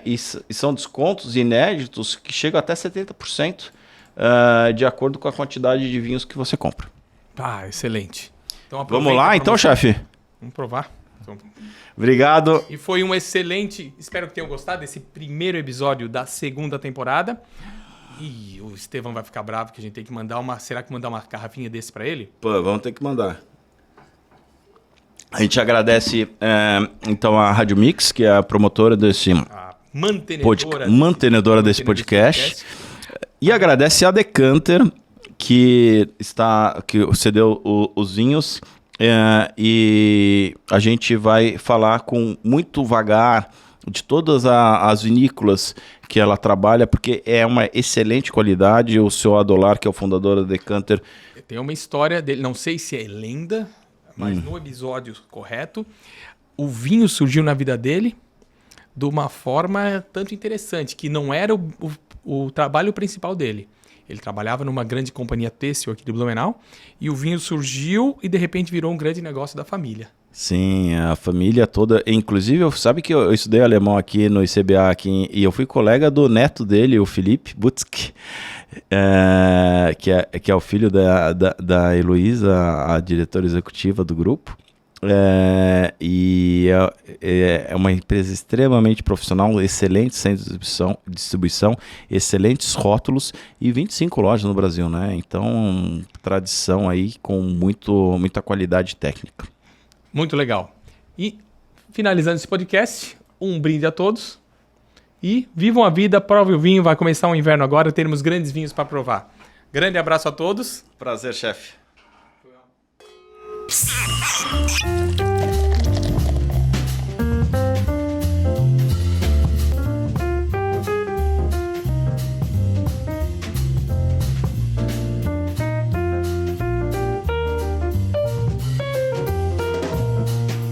e são descontos inéditos que chegam até 70%, de acordo com a quantidade de vinhos que você compra. Excelente. Então, vamos lá, então, chefe? Vamos provar. Obrigado. E foi um excelente... Espero que tenham gostado desse primeiro episódio da segunda temporada. E o Estevão vai ficar bravo que a gente tem que mandar uma... Será que mandar uma garrafinha desse para ele? Pô, vamos ter que mandar. A gente agradece, então, a Rádio Mix, que é a promotora desse... mantenedora desse podcast. E agradece a Decanter, que cedeu os vinhos. E a gente vai falar com muito vagar de todas as vinícolas que ela trabalha, porque é uma excelente qualidade. O seu Adolar, que é o fundador da Decanter... Tem uma história dele, não sei se é lenda... Mas no episódio correto, o vinho surgiu na vida dele de uma forma tanto interessante, que não era o trabalho principal dele. Ele trabalhava numa grande companhia têxtil aqui de Blumenau, e o vinho surgiu e de repente virou um grande negócio da família. Sim, a família toda. Inclusive, sabe que eu estudei alemão aqui no ICBA aqui, e eu fui colega do neto dele, o Felipe Butzke, que é o filho da Heloísa, a diretora executiva do grupo. E é uma empresa extremamente profissional, excelente centro de distribuição, excelentes rótulos e 25 lojas no Brasil, né? Então, tradição aí com muita qualidade técnica. Muito legal. E finalizando esse podcast, um brinde a todos. E vivam a vida, provem o vinho. Vai começar o inverno agora, teremos grandes vinhos para provar. Grande abraço a todos. Prazer, chefe.